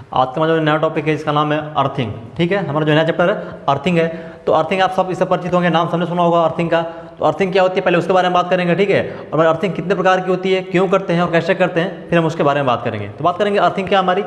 आज का हमारा जो नया टॉपिक है इसका नाम है अर्थिंग। ठीक है, हमारा जो नया चैप्टर है अर्थिंग है। तो अर्थिंग आप सब इससे परिचित होंगे, नाम सबने सुना होगा अर्थिंग का। तो अर्थिंग क्या होती है पहले उसके बारे में बात करेंगे। ठीक है, और अर्थिंग कितने प्रकार की होती है, क्यों करते हैं और कैसे करते हैं, फिर हम उसके बारे में बात करेंगे। तो बात करेंगे अर्थिंग क्या हमारी।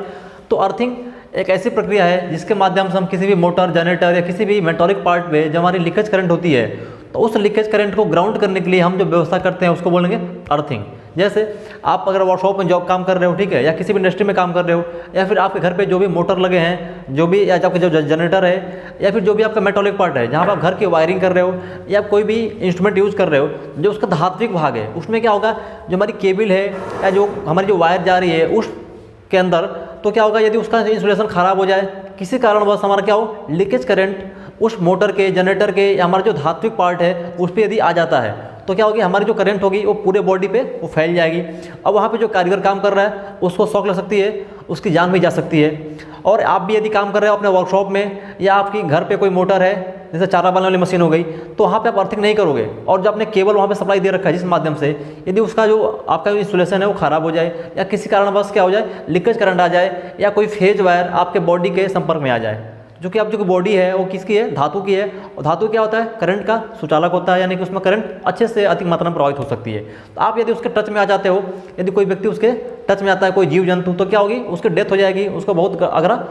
तो अर्थिंग एक ऐसी प्रक्रिया है जिसके माध्यम से हम किसी भी मोटर, जनरेटर या किसी भी मेटालिक पार्ट पे जब हमारी लीकेज करंट होती है तो उस लीकेज करंट को ग्राउंड करने के लिए हम जो व्यवस्था करते हैं उसको बोलेंगे अर्थिंग। जैसे आप अगर वर्कशॉप में जॉब काम कर रहे हो, ठीक है, या किसी भी इंडस्ट्री में काम कर रहे हो, या फिर आपके घर पे जो भी मोटर लगे हैं, जो भी, या आपके जो जनरेटर है, या फिर जो भी आपका मेटालिक पार्ट है जहाँ पर आप घर की वायरिंग कर रहे हो या कोई भी इंस्ट्रूमेंट यूज़ कर रहे हो, जो उसका धात्विक भाग है उसमें क्या होगा, जो हमारी केबल है या जो हमारी जो वायर जा रही है उसके अंदर, तो क्या होगा यदि उसका इंसुलेशन ख़राब हो जाए, किसी कारणवश हमारा क्या हो लीकेज करंट उस मोटर के, जनरेटर के या हमारा जो धात्विक पार्ट है उस पर यदि आ जाता है तो क्या होगी, हमारी जो करंट होगी वो पूरे बॉडी पे वो फैल जाएगी। अब वहाँ पे जो कारीगर काम कर रहा है उसको शॉक लग सकती है, उसकी जान भी जा सकती है। और आप भी यदि काम कर रहे हो अपने वर्कशॉप में या आपकी घर पे कोई मोटर है, जैसे चारा बनाने वाली मशीन हो गई, तो वहाँ पे आप अर्थिंग नहीं करोगे। और जो आपने केबल वहाँ पे सप्लाई दे रखा है जिस माध्यम से, यदि उसका जो आपका जो इंसुलेशन है वो ख़राब हो जाए या किसी कारणवश क्या हो जाए, लीकेज करंट आ जाए या कोई फेज वायर आपके बॉडी के संपर्क में आ जाए, जो कि आप जो बॉडी है वो किसकी है, धातु की है। और धातु क्या होता है, करंट का सुचालक होता है, यानी कि उसमें करंट अच्छे से अधिक मात्रा में प्रभावित हो सकती है। तो आप यदि उसके टच में आ जाते हो, यदि कोई व्यक्ति उसके टच में आता है, कोई जीव जंतु, तो क्या होगी, उसकी डेथ हो जाएगी, उसको बहुत अगरा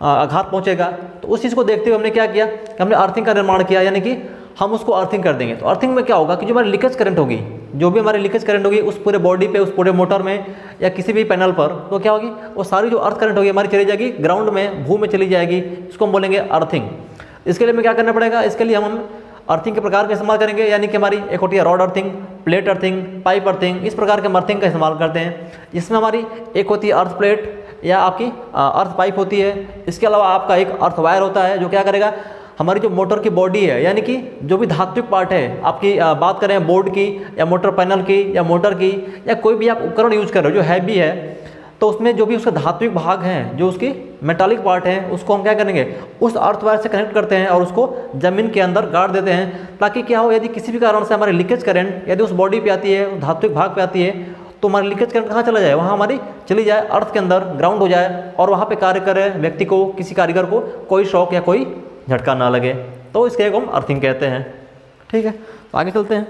आघात पहुंचेगा। तो उस चीज़ को देखते हुए हमने क्या किया कि हमने अर्थिंग का निर्माण किया, यानी कि हम उसको अर्थिंग कर देंगे। तो अर्थिंग में क्या होगा कि जो हमारी लीकेज करंट होगी, जो भी हमारी लीकेज करंट होगी उस पूरे बॉडी पे, उस पूरे मोटर में या किसी भी पैनल पर, तो क्या होगी, वो सारी जो अर्थ करंट होगी हमारी चली जाएगी ग्राउंड में, भू में चली जाएगी। इसको हम बोलेंगे अर्थिंग। इसके लिए हमें क्या करना पड़ेगा, इसके लिए हम अर्थिंग के प्रकार का इस्तेमाल करेंगे, यानी कि हमारी एक होती है rod earthing, plate earthing, pipe earthing, इस प्रकार के हम अर्थिंग का इस्तेमाल करते हैं। इसमें हमारी एक होती है अर्थ प्लेट या आपकी अर्थ पाइप होती है। इसके अलावा आपका एक अर्थ वायर होता है जो क्या करेगा, हमारी जो मोटर की बॉडी है, यानी कि जो भी धात्विक पार्ट है आपकी, बात करें बोर्ड की या मोटर पैनल की या मोटर की या कोई भी आप उपकरण यूज कर रहे हो जो हैवी है, तो उसमें जो भी उसका धात्विक भाग हैं, जो उसकी मेटालिक पार्ट है, उसको हम क्या करेंगे, उस अर्थ वायर से कनेक्ट करते हैं और उसको ज़मीन के अंदर गाड़ देते हैं, ताकि क्या हो, यदि किसी भी कारण से हमारी लीकेज करंट यदि उस बॉडी पे आती है, धात्विक भाग पे आती है, तो हमारी लीकेज करंट कहाँ चला जाए, वहाँ हमारी चली जाए अर्थ के अंदर, ग्राउंड हो जाए, और वहाँ पे कार्य करे व्यक्ति को, किसी कारीगर को कोई शॉक या कोई झटका ना लगे। तो इसके को हम अर्थिंग कहते हैं। ठीक है, तो आगे चलते हैं।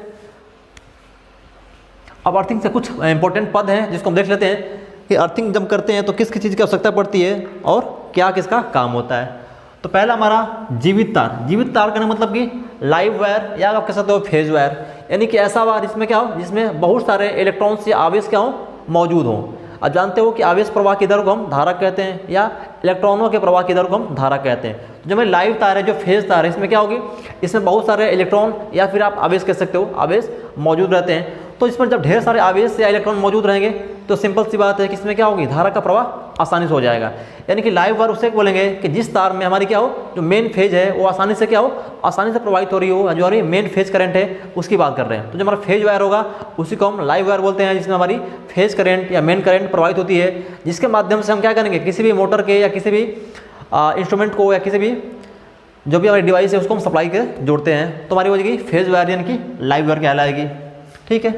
अब अर्थिंग से कुछ इंपॉर्टेंट पद हैं जिसको हम देख लेते हैं कि अर्थिंग जब करते हैं तो किस किस चीज़ की आवश्यकता पड़ती है और क्या किसका काम होता है। तो पहला हमारा जीवित तार। जीवित तार का मतलब कि लाइव वायर या आप कह सकते हो फेज वायर, यानी कि ऐसा वायर जिसमें क्या हो, जिसमें बहुत सारे इलेक्ट्रॉन्स या आवेश क्या हो, मौजूद हों। आप जानते हो कि आवेश प्रवाह की दर को हम धारा कहते हैं या इलेक्ट्रॉनों के प्रवाह की दर को हम धारा कहते हैं। जो हमें लाइव तार है, जो फेज तार है, इसमें क्या होगी, इसमें बहुत सारे इलेक्ट्रॉन या फिर आप आवेश कह सकते हो, आवेश मौजूद रहते हैं। तो इसमें जब ढेर सारे आवेश या इलेक्ट्रॉन मौजूद रहेंगे तो सिंपल सी बात है कि इसमें क्या होगी, धारा का प्रवाह आसानी से हो जाएगा। यानी कि लाइव वायर उसे बोलेंगे कि जिस तार में हमारी क्या हो, जो मेन फेज है वो आसानी से क्या हो, आसानी से प्रवाहित हो रही हो, जो हमारी मेन फेज करंट है उसकी बात कर रहे हैं। तो जो हमारा फेज वायर होगा उसी को हम लाइव वायर बोलते हैं, जिसमें हमारी फेज करंट या मेन करंट प्रवाहित होती है, जिसके माध्यम से हम क्या करेंगे, किसी भी मोटर के या किसी भी इंस्ट्रूमेंट को या किसी भी जो भी हमारी डिवाइस है उसको हम सप्लाई के जोड़ते हैं, तो हमारी हो जाएगी फेज वायर, यानी कि लाइव वायर कहलाएगी। ठीक है,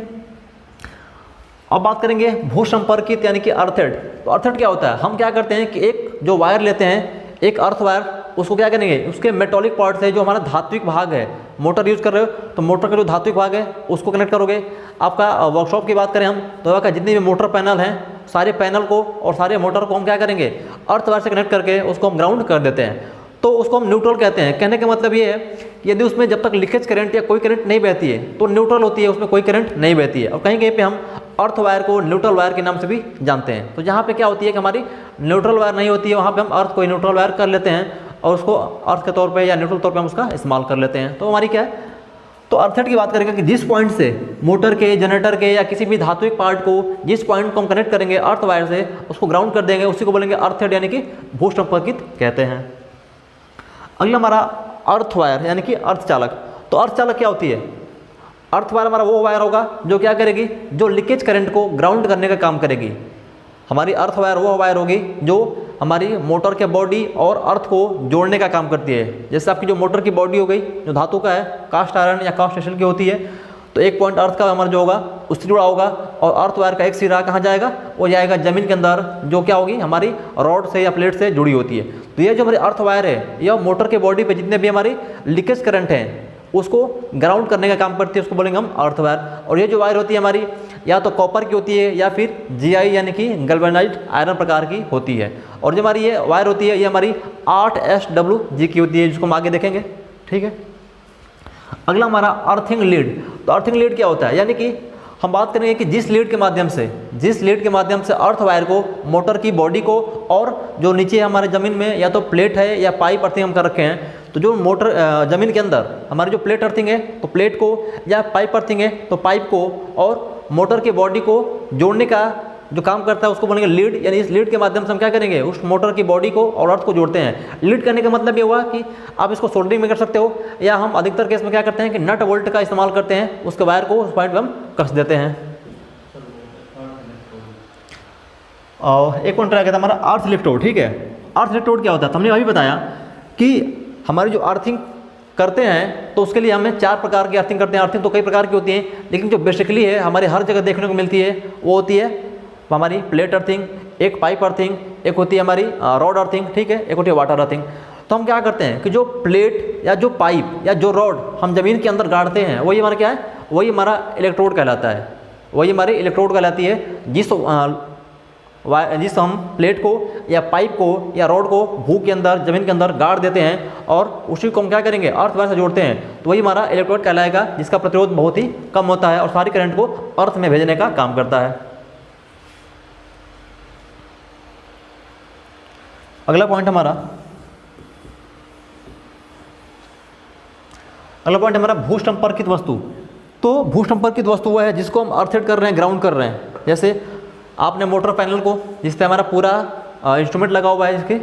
अब बात करेंगे भू संपर्कित यानी कि अर्थेड। तो अर्थेड क्या होता है, हम क्या करते हैं कि एक जो वायर लेते हैं, एक अर्थ वायर, उसको क्या करेंगे, उसके मेटालिक पार्ट से जो हमारा धात्विक भाग है, मोटर यूज़ कर रहे हो तो मोटर का जो धात्विक भाग है उसको कनेक्ट करोगे। आपका वर्कशॉप की बात करें हम तो आपका जितने भी मोटर पैनल हैं, सारे पैनल को और सारे मोटर को हम क्या करेंगे, अर्थ वायर से कनेक्ट करके उसको हम ग्राउंड कर देते हैं। तो उसको हम न्यूट्रल कहते हैं। कहने का मतलब ये है कि यदि उसमें जब तक लीकेज करंट या कोई करंट नहीं बहती है तो न्यूट्रल होती है, उसमें कोई करंट नहीं बहती है। और कहीं कहीं पे हम अर्थ वायर को न्यूट्रल वायर के नाम से भी जानते हैं। तो जहाँ पे क्या होती है कि हमारी न्यूट्रल वायर नहीं होती है, वहाँ पे हम अर्थ को न्यूट्रल वायर कर लेते हैं और उसको अर्थ के तौर पे या न्यूट्रल तौर पे हम उसका इस्तेमाल कर लेते हैं। तो हमारी क्या है, तो अर्थेड की बात करेंगे कि जिस पॉइंट से मोटर के, जनरेटर के या किसी भी धात्विक पार्ट को, जिस पॉइंट को हम कनेक्ट करेंगे अर्थ वायर से, उसको ग्राउंड कर देंगे, उसी को बोलेंगे अर्थेड, यानी कि भू संपर्कित कहते हैं। अगला हमारा अर्थ वायर यानी कि अर्धचालक। तो अर्धचालक क्या होती है, अर्थ वायर हमारा वो वायर होगा जो क्या करेगी, जो लीकेज करंट को ग्राउंड करने का काम करेगी। हमारी अर्थ वायर वो वायर होगी जो हमारी मोटर के बॉडी और अर्थ को जोड़ने का काम करती है। जैसे आपकी जो मोटर की बॉडी हो गई, जो धातु का है, कास्ट आयरन या कास्ट स्टील की होती है, तो एक पॉइंट अर्थ का हमारा जो होगा उससे जुड़ा होगा, और अर्थ वायर का एक सिरा कहाँ जाएगा, वो जाएगा ज़मीन के अंदर, जो क्या होगी हमारी रॉड से या प्लेट से जुड़ी होती है। तो ये जो हमारी अर्थ वायर है, यह मोटर के बॉडी पे जितने भी हमारी लीकेज करंट हैं उसको ग्राउंड करने का काम करती है, उसको बोलेंगे हम अर्थ वायर। और ये जो वायर होती है हमारी, या तो कॉपर की होती है या फिर GI यानी कि गैल्वेनाइज्ड आयरन प्रकार की होती है। और जो हमारी ये वायर होती है, ये हमारी 8SWG की होती है, जिसको हम आगे देखेंगे, ठीक है। अगला हमारा अर्थिंग लीड। तो अर्थिंग लीड क्या होता है, यानी कि हम बात करेंगे कि जिस लीड के माध्यम से अर्थ वायर को, मोटर की बॉडी को, और जो नीचे हमारे ज़मीन में या तो प्लेट है या पाइप अर्थिंग हम कर रखे हैं, तो जो मोटर ज़मीन के अंदर हमारी जो प्लेट अर्थिंग है तो प्लेट को, या पाइप अर्थिंग है तो पाइप को, और मोटर की बॉडी को जोड़ने का जो काम करता है उसको बोलेंगे लीड। यानी इस लीड के माध्यम से हम क्या करेंगे, उस मोटर की बॉडी को और अर्थ को जोड़ते हैं। लीड करने का मतलब ये हुआ कि आप इसको सोल्डरिंग में कर सकते हो, या हम अधिकतर केस में क्या करते हैं कि नट बोल्ट का इस्तेमाल करते हैं, उसके वायर को उस पॉइंट पर हम कस देते हैं। और एक पॉइंट रह गया था हमारा अर्थ इलेक्ट्रोड, ठीक है। अर्थ इलेक्ट्रोड क्या होता है, तो हमने अभी बताया कि हमारी जो अर्थिंग करते हैं तो उसके लिए हमें 4 प्रकार की अर्थिंग करते हैं। अर्थिंग तो कई प्रकार की होती है, लेकिन जो बेसिकली है हमारे हर जगह देखने को मिलती है वो होती है हमारी प्लेट अर्थिंग, एक पाइप अर्थिंग, एक होती है हमारी रॉड अर्थिंग, ठीक है, एक होती है वाटर अर्थिंग। तो हम क्या करते हैं कि जो प्लेट या जो पाइप या जो रॉड हम ज़मीन के अंदर गाड़ते हैं, वही हमारा क्या है, वही हमारा इलेक्ट्रोड कहलाता है, वही हमारी इलेक्ट्रोड कहलाती है। जिस हम प्लेट को या पाइप को या रॉड को भू के अंदर, ज़मीन के अंदर गाड़ देते हैं, और उसी को हम क्या करेंगे, अर्थ वायर से जोड़ते हैं, तो वही हमारा इलेक्ट्रोड कहलाएगा, जिसका प्रतिरोध बहुत ही कम होता है और सारी करंट को अर्थ में भेजने का काम करता है। अगला पॉइंट हमारा भू संपर्कित वस्तु। तो भू संपर्कित वस्तु वह है जिसको हम अर्थेड कर रहे हैं, ग्राउंड कर रहे हैं। जैसे आपने मोटर पैनल को, जिस पे हमारा पूरा इंस्ट्रूमेंट लगा हुआ है, इसके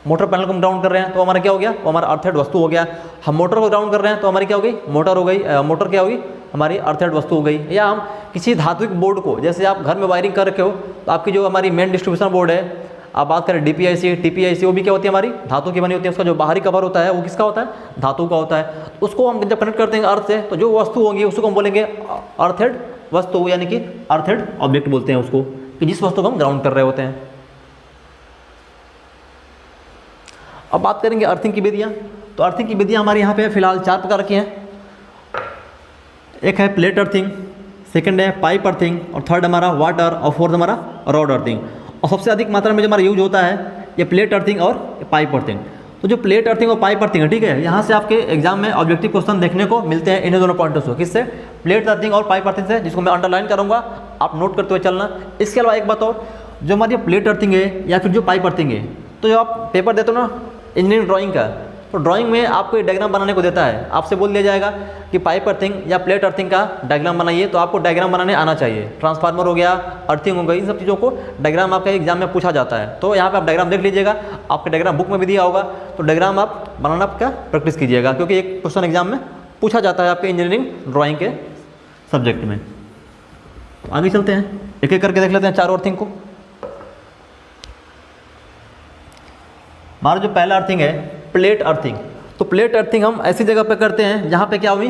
मोटर पैनल को हम ग्राउंड कर रहे हैं, तो हमारा क्या हो गया, वो हमारा अर्थेड वस्तु हो गया। हम मोटर को ग्राउंड कर रहे हैं तो हमारी क्या हो गई, मोटर हो गई, मोटर क्या होगी, हमारी अर्थेड वस्तु हो गई। या हम किसी धात्विक बोर्ड को, जैसे आप घर में वायरिंग कर रखे हो, तो आपकी जो हमारी मेन डिस्ट्रीब्यूशन बोर्ड है, आप बात करें DPIC, TPIC, वो भी क्या होती है, हमारी धातु की बनी होती है। उसका जो बाहरी कवर होता है वो किसका होता है, धातु का होता है। उसको हम जब कनेक्ट करते हैं अर्थ से, तो जो वस्तु होगी उसको हम बोलेंगे अर्थेड वस्तु, यानी कि अर्थेड ऑब्जेक्ट बोलते हैं उसको, कि जिस वस्तु को हम ग्राउंड कर रहे होते हैं। अब बात करेंगे अर्थिंग की विधियाँ। तो अर्थिंग की विधियाँ हमारे यहाँ पे फिलहाल 4 प्रकार की हैं। एक है प्लेट अर्थिंग, सेकंड है पाइप अर्थिंग, और थर्ड हमारा वाटर, और फोर्थ हमारा रॉड अर्थिंग। और सबसे अधिक मात्रा में जो हमारा यूज होता है ये प्लेट अर्थिंग और पाइप अर्थिंग। तो जो प्लेट अर्थिंग और पाइप अर्थिंग है, ठीक है, यहाँ से आपके एग्जाम में ऑब्जेक्टिव क्वेश्चन देखने को मिलते हैं इन्हीं दोनों पॉइंटों से। किससे, प्लेट अर्थिंग और पाइप अर्थिंग से, जिसको मैं अंडरलाइन करूँगा, आप नोट करते हुए चलना। इसके अलावा एक बात और, जो हमारी प्लेट अर्थिंग है या फिर जो पाइप अर्थिंग है, तो जो आप पेपर देते हो ना इंजीनियरिंग ड्राइंग का, तो ड्राइंग में आपको एक डायग्राम बनाने को देता है। आपसे बोल दिया जाएगा कि पाइप अर्थिंग या प्लेट अर्थिंग का डायग्राम बनाइए, तो आपको डायग्राम बनाने आना चाहिए। ट्रांसफार्मर हो गया, अर्थिंग हो गई, इन सब चीज़ों को डायग्राम आपका एग्जाम में पूछा जाता है। तो यहाँ पे आप डायग्राम देख लीजिएगा, आपके डायग्राम बुक में भी दिया होगा, तो डायग्राम आप बनाना का प्रैक्टिस कीजिएगा, क्योंकि एक क्वेश्चन एग्जाम में पूछा जाता है आपके इंजीनियरिंग ड्राइंग के सब्जेक्ट में। तो आगे चलते हैं, एक एक करके देख लेते हैं चारों अर्थिंग को। हमारा जो पहला अर्थिंग है प्लेट अर्थिंग। तो प्लेट अर्थिंग हम ऐसी जगह पे करते हैं जहाँ पे क्या हुई,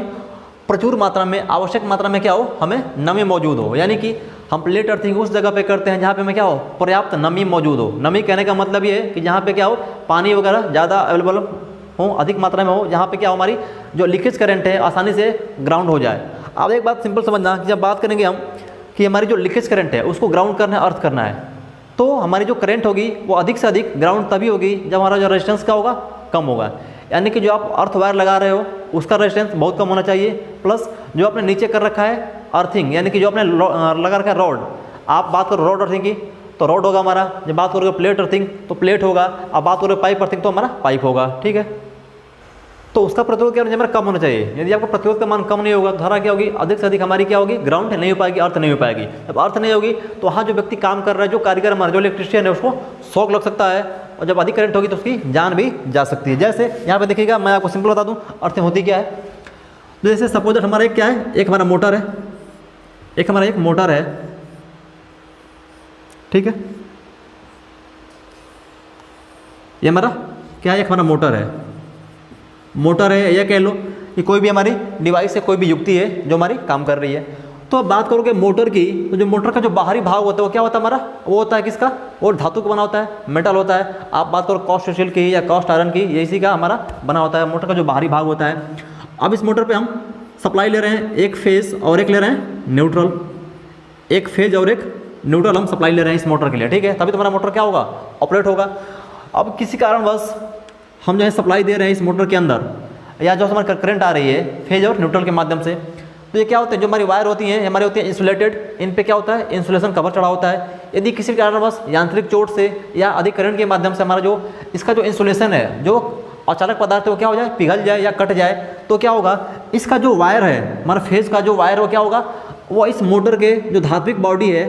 प्रचुर मात्रा में, आवश्यक मात्रा में क्या हो, हमें नमी मौजूद हो। यानी कि हम प्लेट अर्थिंग उस जगह पे करते हैं जहाँ पे हमें क्या हो, पर्याप्त नमी मौजूद हो। नमी कहने का मतलब ये है कि जहाँ पे क्या हो, पानी वगैरह ज़्यादा अवेलेबल हो, अधिक मात्रा में हो, जहाँ पे क्या हो, हमारी जो लीकेज करंट है आसानी से ग्राउंड हो जाए। अब एक बात सिंपल समझना कि जब बात करेंगे हम कि हमारी जो लीकेज करंट है उसको ग्राउंड करना है, अर्थ करना है, तो हमारी जो करंट होगी वो अधिक से अधिक ग्राउंड तभी होगी जब हमारा जो रेजिस्टेंस का होगा, कम होगा। यानी कि जो आप अर्थ वायर लगा रहे हो उसका रेजिस्टेंस बहुत कम होना चाहिए, प्लस जो आपने नीचे कर रखा है अर्थिंग, यानी कि जो आपने लगा रखा है रॉड, आप बात करो रॉड अर्थिंग की तो रॉड होगा हमारा, जब बात करोगे प्लेट अर्थिंग तो प्लेट होगा, अब बात करोगे पाइप अर्थिंग तो हमारा पाइप होगा। ठीक है, तो उसका प्रतिरोध क्या हमारा कम होना चाहिए। यदि आपका प्रतिरोध का मान कम नहीं होगा तो धारा क्या होगी, अधिक से अधिक हमारी क्या होगी, ग्राउंड नहीं हो पाएगी, अर्थ नहीं हो पाएगी। जब अर्थ नहीं होगी तो वहाँ जो व्यक्ति काम कर रहा है, जो कारीगर हमारा, जो इलेक्ट्रिशियन है, उसको शॉक लग सकता है, और जब अधिक करंट होगी तो उसकी जान भी जा सकती है। जैसे यहाँ पे देखिएगा, मैं आपको सिंपल बता दूँ अर्थिंग होती क्या है। तो जैसे सपोज दैट हमारा एक क्या है, एक हमारा मोटर है, एक हमारा एक मोटर है, ठीक है, ये हमारा क्या है, एक हमारा मोटर है, मोटर है, यह कह लो कि कि कोई भी हमारी डिवाइस है, कोई भी युक्ति है जो हमारी काम कर रही है। तो अब बात करोगे मोटर की, तो जो मोटर का जो बाहरी भाग होता है वो क्या होता है हमारा, वो होता है किसका, वो धातु का बना होता है, मेटल होता है। आप बात करो कास्ट स्टील की या कास्ट आयरन की, ये इसी का हमारा बना होता है मोटर का जो बाहरी भाग होता है। अब इस मोटर पे हम सप्लाई ले रहे हैं, एक फेज और एक ले रहे हैं न्यूट्रल, एक फेज और एक न्यूट्रल हम सप्लाई ले रहे हैं इस मोटर के लिए, ठीक है, तभी तुम्हारा मोटर क्या होगा, ऑपरेट होगा। अब किसी कारणवश हम जो है सप्लाई दे रहे हैं इस मोटर के अंदर, या जो हमारी करंट आ रही है फेज और न्यूट्रल के माध्यम से, तो ये क्या होता है, जो हमारी वायर होती हैं हमारी होती है इंसुलेटेड, इन पे क्या होता है, इंसुलेशन कवर चढ़ा होता है। यदि किसी कारणवश यांत्रिक चोट से या अधिक करंट के माध्यम से हमारा जो इसका जो इंसुलेशन है, जो अचानक पदार्थ है वो क्या हो जाए, पिघल जाए या कट जाए, तो क्या होगा, इसका जो वायर है हमारा फेज का जो वायर है वो क्या होगा, वो इस मोटर के जो धात्विक बॉडी है,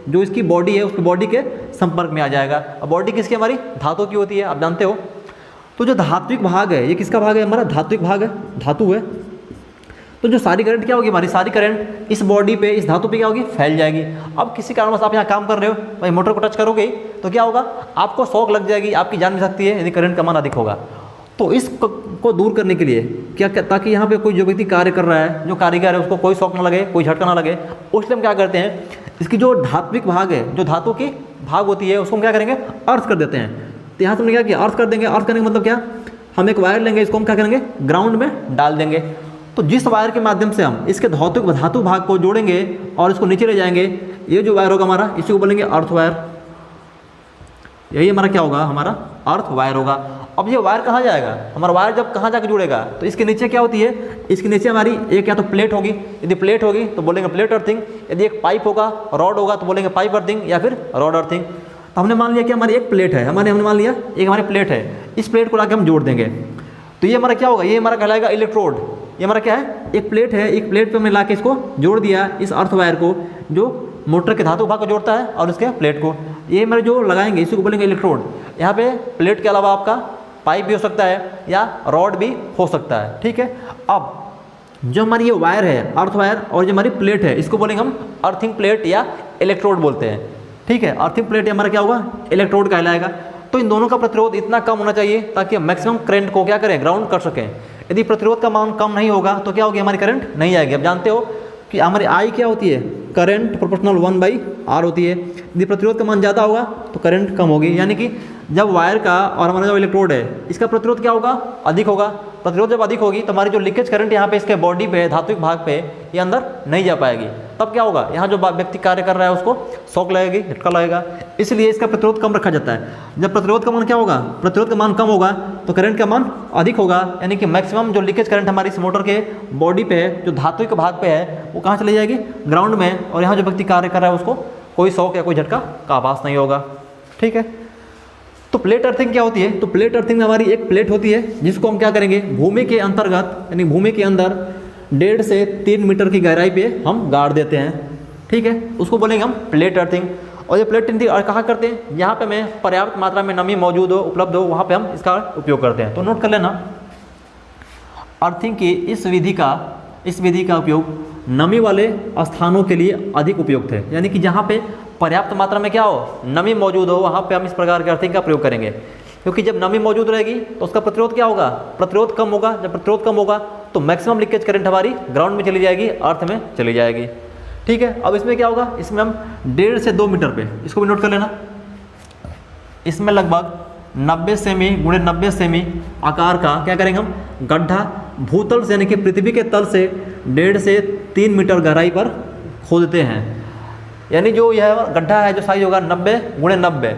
जो इसकी बॉडी है उसकी बॉडी के संपर्क में आ जाएगा। अब बॉडी किसकी, हमारी धातु की होती है, आप जानते हो। तो जो धात्विक भाग है ये किसका भाग है, हमारा धात्विक भाग है, धातु है। तो जो सारी करंट क्या होगी, हमारी सारी करंट इस बॉडी पे, इस धातु पे क्या होगी, फैल जाएगी। अब किसी कारणवश आप यहाँ काम कर रहे हो, भाई मोटर को टच करोगे तो क्या होगा, आपको शॉक लग जाएगी, आपकी जान भी सकती है यदि करंट का मान अधिक होगा। तो इस को दूर करने के लिए क्या, ताकि यहाँ पे कोई जो व्यक्ति कार्य कर रहा है, जो कारीगर है, उसको कोई शॉक ना लगे, कोई झटका ना लगे, उस टाइम क्या करते हैं, इसकी जो धात्विक भाग है, जो धातु की भाग होती है, उसको हम क्या करेंगे, अर्थ कर देते हैं। तो यहाँ से हमने क्या किया, अर्थ कर देंगे। अर्थ करने का मतलब क्या, हम एक वायर लेंगे, इसको हम क्या करेंगे, ग्राउंड में डाल देंगे। तो जिस वायर के माध्यम से हम इसके धातु भाग को जोड़ेंगे और इसको नीचे ले जाएंगे, ये जो वायर होगा हमारा, इसी को बोलेंगे अर्थ वायर। यही हमारा क्या होगा, हमारा अर्थ वायर होगा। अब ये वायर कहाँ जाएगा, हमारा वायर जब कहाँ जाकर जुड़ेगा, तो इसके नीचे क्या होती है, इसके नीचे हमारी एक या तो प्लेट होगी, यदि प्लेट होगी तो बोलेंगे प्लेट अर्थिंग, यदि एक पाइप होगा, रॉड होगा तो बोलेंगे पाइप अर्थिंग या फिर रॉड अर्थिंग। तो हमने मान लिया कि हमारी एक प्लेट है, हमने मान लिया एक हमारी प्लेट है, इस प्लेट को लाके हम जोड़ देंगे। तो ये हमारा क्या होगा, ये हमारा कहलाएगा इलेक्ट्रोड। ये हमारा क्या है, एक प्लेट है, एक प्लेट पे हमने लाके इसको जोड़ दिया, इस अर्थ वायर को, जो मोटर के धातु भाग को जोड़ता है और इसके प्लेट को, ये हमारे जो लगाएंगे इसी को बोलेंगे इलेक्ट्रोड। यहाँ पे प्लेट के अलावा आपका पाइप भी हो सकता है या रॉड भी हो सकता है, ठीक है। अब जो हमारी ये वायर है, अर्थ वायर, और जो हमारी प्लेट है, इसको बोलेंगे हम अर्थिंग प्लेट या इलेक्ट्रोड बोलते हैं, ठीक है। अर्थिंग प्लेट हमारा क्या होगा, इलेक्ट्रोड कहलाएगा। तो इन दोनों का प्रतिरोध इतना कम होना चाहिए ताकि हम मैक्सिमम करंट को क्या करें, ग्राउंड कर सकें। यदि प्रतिरोध का मान कम नहीं होगा तो क्या होगी, हमारी करंट नहीं आएगी। अब जानते हो कि हमारी आई क्या होती है, करंट प्रोपोर्शनल 1/R होती है। यदि प्रतिरोध का मान ज़्यादा होगा तो करंट कम होगी, यानी कि जब वायर का और हमारा जो इलेक्ट्रोड है इसका प्रतिरोध क्या होगा, अधिक होगा। प्रतिरोध जब अधिक होगी तो हमारी जो लीकेज करंट यहाँ पे इसके बॉडी पे, धात्विक भाग पे, ये अंदर नहीं जा पाएगी। तब क्या होगा, यहाँ जो व्यक्ति कार्य कर रहा है उसको शॉक लगेगी, झटका लगेगा, इसलिए इसका प्रतिरोध कम रखा जाता है। जब प्रतिरोध का मान क्या होगा, प्रतिरोध का मान कम होगा तो करंट का मान अधिक होगा, यानी कि मैक्सिमम जो लीकेज करंट हमारी इस मोटर के बॉडी पे है, जो धात्विक भाग पे है, वो कहाँ चली जाएगी, ग्राउंड में, और यहाँ जो व्यक्ति कार्य कर रहा है उसको कोई शॉक या कोई झटका का आभास नहीं होगा, ठीक है। तो प्लेट अर्थिंग क्या होती है, तो प्लेट अर्थिंग में हमारी एक प्लेट होती है जिसको हम क्या करेंगे, भूमि के अंतर्गत यानी भूमि के अंदर 1.5 से 3 मीटर की गहराई पे हम गाड़ देते हैं, ठीक है, उसको बोलेंगे हम प्लेट अर्थिंग। और ये प्लेट अर्थिंग कहाँ करते हैं, जहाँ पे हमें पर्याप्त मात्रा में नमी मौजूद हो, उपलब्ध हो, वहाँ पे हम इसका उपयोग करते हैं। तो नोट कर लेना, अर्थिंग की इस विधि का उपयोग नमी वाले स्थानों के लिए अधिक उपयुक्त है, यानी कि जहाँ पे पर्याप्त मात्रा में क्या हो, नमी मौजूद हो, वहाँ पे हम इस प्रकार के अर्थिंग का प्रयोग करेंगे। क्योंकि जब नमी मौजूद रहेगी तो उसका प्रतिरोध क्या होगा, प्रतिरोध कम होगा। जब प्रतिरोध कम होगा तो मैक्सिमम लीकेज करंट हमारी ग्राउंड में चली जाएगी, अर्थ में चली जाएगी, ठीक है। अब इसमें क्या होगा, इसमें हम 1.5 से 2 मीटर पे, इसको भी नोट कर लेना, इसमें लगभग 90 सेमी गुणे 90 सेमी आकार का क्या करेंगे हम, गड्ढा भूतल से यानी कि पृथ्वी के तल से 1.5 से 3 मीटर गहराई पर खोदते हैं। यानी जो यह गड्ढा है, जो साइज होगा 90 गुणे 90,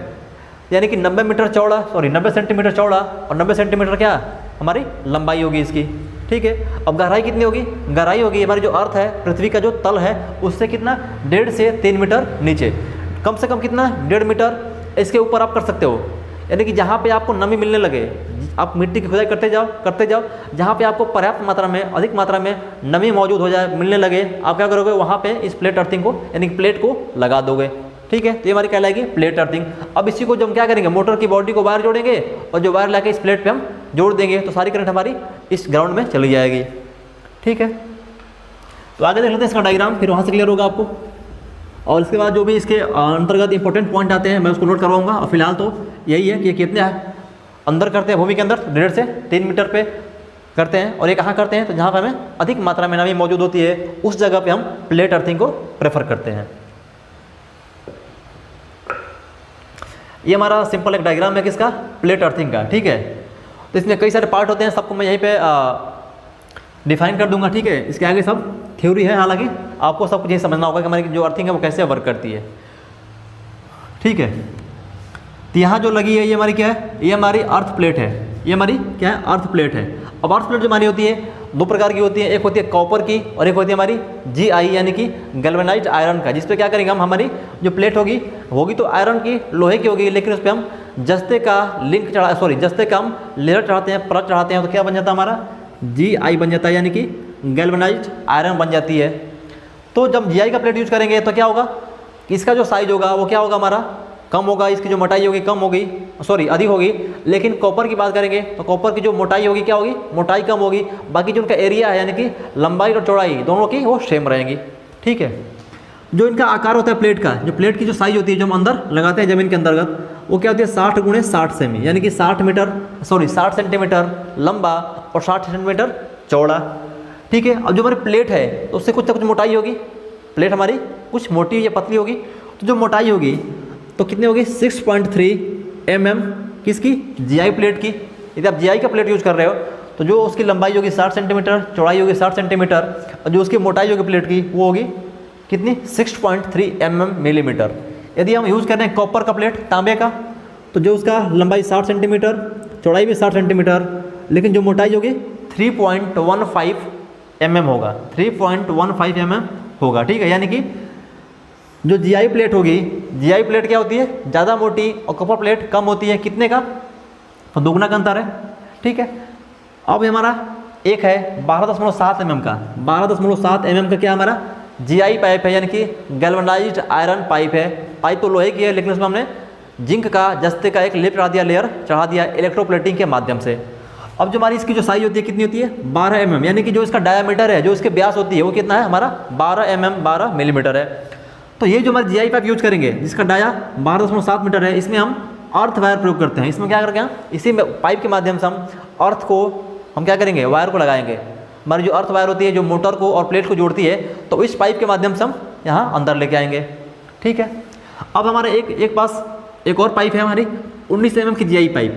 यानी कि 90 मीटर चौड़ा, 90 सेंटीमीटर चौड़ा और 90 सेंटीमीटर क्या हमारी लंबाई होगी इसकी, ठीक है। अब गहराई कितनी होगी, गहराई होगी हमारी जो अर्थ है, पृथ्वी का जो तल है, उससे कितना 1.5 से 3 मीटर नीचे, कम से कम कितना 1.5 मीटर इसके ऊपर आप कर सकते हो। यानी कि जहाँ पे आपको नमी मिलने लगे, आप मिट्टी की खुदाई करते जाओ, जहाँ पे आपको पर्याप्त मात्रा में, अधिक मात्रा में नमी मौजूद हो जाए, मिलने लगे, आप क्या करोगे, वहाँ पे इस प्लेट अर्थिंग को यानी कि प्लेट को लगा दोगे, ठीक है। तो ये हमारी कहलाएगी प्लेट अर्थिंग। अब इसी को जो हम क्या करेंगे, मोटर की बॉडी को वायर जोड़ेंगे और जो वायर लाके इस प्लेट पे हम जोड़ देंगे, तो सारी करंट हमारी इस ग्राउंड में चली जाएगी, ठीक है। तो आगे देख लेते हैं इसका डायग्राम, फिर वहाँ से क्लियर होगा आपको। और इसके बाद जो भी इसके अंतर्गत इंपॉर्टेंट पॉइंट आते हैं मैं उसको नोट करवाऊंगा। और फिलहाल तो यही है कि ये कितने अंदर करते हैं भूमि के अंदर 1.5 से 3 मीटर पे, करते हैं। और ये कहाँ करते हैं, तो जहाँ पर हमें अधिक मात्रा में नमी मौजूद होती है उस जगह पे हम प्लेट अर्थिंग को प्रेफर करते हैं। ये हमारा सिंपल एक डायग्राम है किसका, प्लेट अर्थिंग का, ठीक है। तो इसमें कई सारे पार्ट होते हैं, सबको मैं यहीं पे डिफाइन कर दूंगा, ठीक है। इसके आगे सब थ्योरी है, हालांकि आपको सब कुछ ये समझना होगा कि हमारी जो अर्थिंग है वो कैसे वर्क करती है, ठीक है। तो यहाँ जो लगी है ये हमारी क्या है, ये हमारी अर्थ प्लेट है, ये हमारी क्या है, अर्थ प्लेट है। अब अर्थ प्लेट जो हमारी होती है दो प्रकार की होती है, एक होती है कॉपर की और एक होती है हमारी GI यानी कि गैल्वेनाइज्ड आयरन का, जिस पे क्या करेंगे हम, हमारी जो प्लेट होगी तो आयरन की, लोहे की होगी, लेकिन उस पर हम जस्ते का जस्ते का हम लेयर चढ़ाते हैं, परत चढ़ाते हैं, तो क्या बन जाता है हमारा GI बन जाता है, यानी कि गैल्वेनाइज्ड आयरन बन जाती है। तो जब GI का प्लेट यूज करेंगे तो क्या होगा कि इसका जो साइज होगा वो क्या होगा हमारा, कम होगा, इसकी जो मोटाई होगी कम होगी, अधिक होगी। लेकिन कॉपर की बात करेंगे तो कॉपर की जो मोटाई होगी क्या होगी, मोटाई कम होगी, बाकी जो उनका एरिया है यानी कि लंबाई और चौड़ाई दोनों की वो सेम रहेंगी, ठीक है। जो इनका आकार होता है प्लेट का, जो प्लेट की जो साइज होती है जो हम अंदर लगाते हैं ज़मीन के अंतर्गत, वो क्या होती है 60 × 60 सेमी, यानी कि 60 सेंटीमीटर लंबा और 60 सेंटीमीटर चौड़ा, ठीक है। अब जो हमारी प्लेट है तो उससे कुछ ना कुछ मोटाई होगी, प्लेट हमारी कुछ मोटी या पतली होगी, तो जो मोटाई होगी तो कितनी होगी 6.3 mm किसकी, GI प्लेट की। यदि आप GI का प्लेट यूज कर रहे हो तो जो उसकी लंबाई होगी 60 सेंटीमीटर, चौड़ाई होगी 60 सेंटीमीटर, और जो उसकी मोटाई होगी प्लेट की वो होगी कितनी 6.3 मिलीमीटर। यदि हम यूज़ कर रहे हैं कॉपर का प्लेट, तांबे का, तो जो उसका लंबाई 60 सेंटीमीटर, चौड़ाई भी 60 सेंटीमीटर, लेकिन जो मोटाई होगी 3.15 mm होगा, 3.15 mm होगा, ठीक है। यानी कि जो GI प्लेट होगी, GI प्लेट क्या होती है ज़्यादा मोटी और कॉपर प्लेट कम होती है, कितने का, तो दुगना का अंतर है, ठीक है। अब हमारा एक है 12.7 mm का, 12.7 mm का क्या हमारा GI पाइप है, यानी कि गैल्वेनाइज्ड आयरन पाइप है। पाइप तो लोहे की है लेकिन उसमें हमने जिंक का, जस्ते का एक लेयर चढ़ा दिया इलेक्ट्रोप्लेटिंग के माध्यम से। अब जो हमारी इसकी जो साइज होती है कितनी होती है 12 mm, यानी कि जो इसका डायामीटर है, जो इसके व्यास होती है वो कितना है हमारा 12 mm, 12 मिलीमीटर है। तो ये जो हमारे GI पाइप यूज करेंगे जिसका डाया 12.7 मीटर है, इसमें हम अर्थ वायर प्रयोग करते हैं। इसमें क्या करके हम इसी में पाइप के माध्यम से हम अर्थ को हम क्या करेंगे, वायर को लगाएंगे। हमारी जो अर्थ वायर होती है जो मोटर को और प्लेट को जोड़ती है, तो इस पाइप के माध्यम से हम यहाँ अंदर लेके आएंगे, ठीक है। अब हमारे एक पास एक और पाइप है हमारी 19 mm की GI पाइप,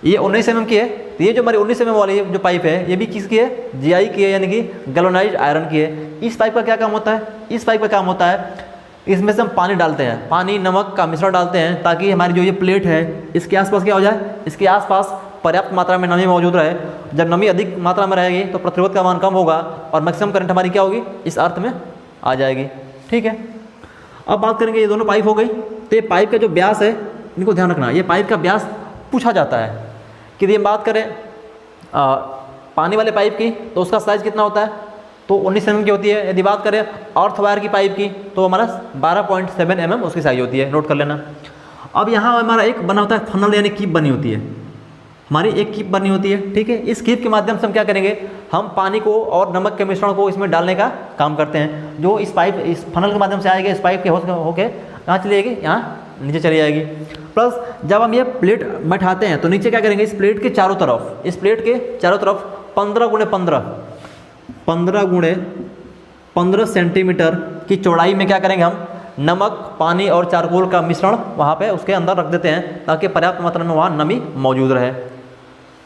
ये 19 mm की है। तो ये जो हमारी 19 mm वाली जो पाइप है ये भी किसकी है, GI की है, यानी कि गैल्वेनाइज्ड आयरन की है। इस पाइप का क्या काम होता है, इस पाइप का काम होता है इसमें से हम पानी डालते हैं, पानी नमक का मिश्रण डालते हैं, ताकि हमारी जो ये प्लेट है इसके आसपास क्या हो जाए, इसके आसपास पर्याप्त मात्रा में नमी मौजूद रहे। जब नमी अधिक मात्रा में रहेगी तो प्रतिरोध का मान कम होगा और मैक्सिमम करंट हमारी क्या होगी, इस अर्थ में आ जाएगी, ठीक है। अब बात करेंगे, ये दोनों पाइप हो गई। तो ये पाइप का जो व्यास है इनको ध्यान रखना, ये पाइप का व्यास पूछा जाता है कि यदि हम बात करें पानी वाले पाइप की तो उसका साइज़ कितना होता है, तो 19 mm की होती है। यदि बात करें अर्थ वायर की पाइप की तो हमारा 12.7 mm उसकी साइज होती है, नोट कर लेना। अब यहाँ हमारा एक बना होता है फनल, यानी कीप बनी होती है, हमारी एक कीप बनी होती है, ठीक है। इस कीप के माध्यम से हम क्या करेंगे, हम पानी को और नमक के मिश्रण को इसमें डालने का काम करते हैं, जो इस फनल के माध्यम से आएगी, इस पाइप के होके कहाँ चली जाएगी, यहाँ नीचे चली जाएगी। प्लस जब हम ये प्लेट बैठाते हैं तो नीचे क्या करेंगे, इस प्लेट के चारों तरफ 15 × 15 सेंटीमीटर की चौड़ाई में क्या करेंगे, हम नमक, पानी और चारकोल का मिश्रण वहाँ पे उसके अंदर रख देते हैं, ताकि पर्याप्त मात्रा में वहाँ नमी मौजूद रहे,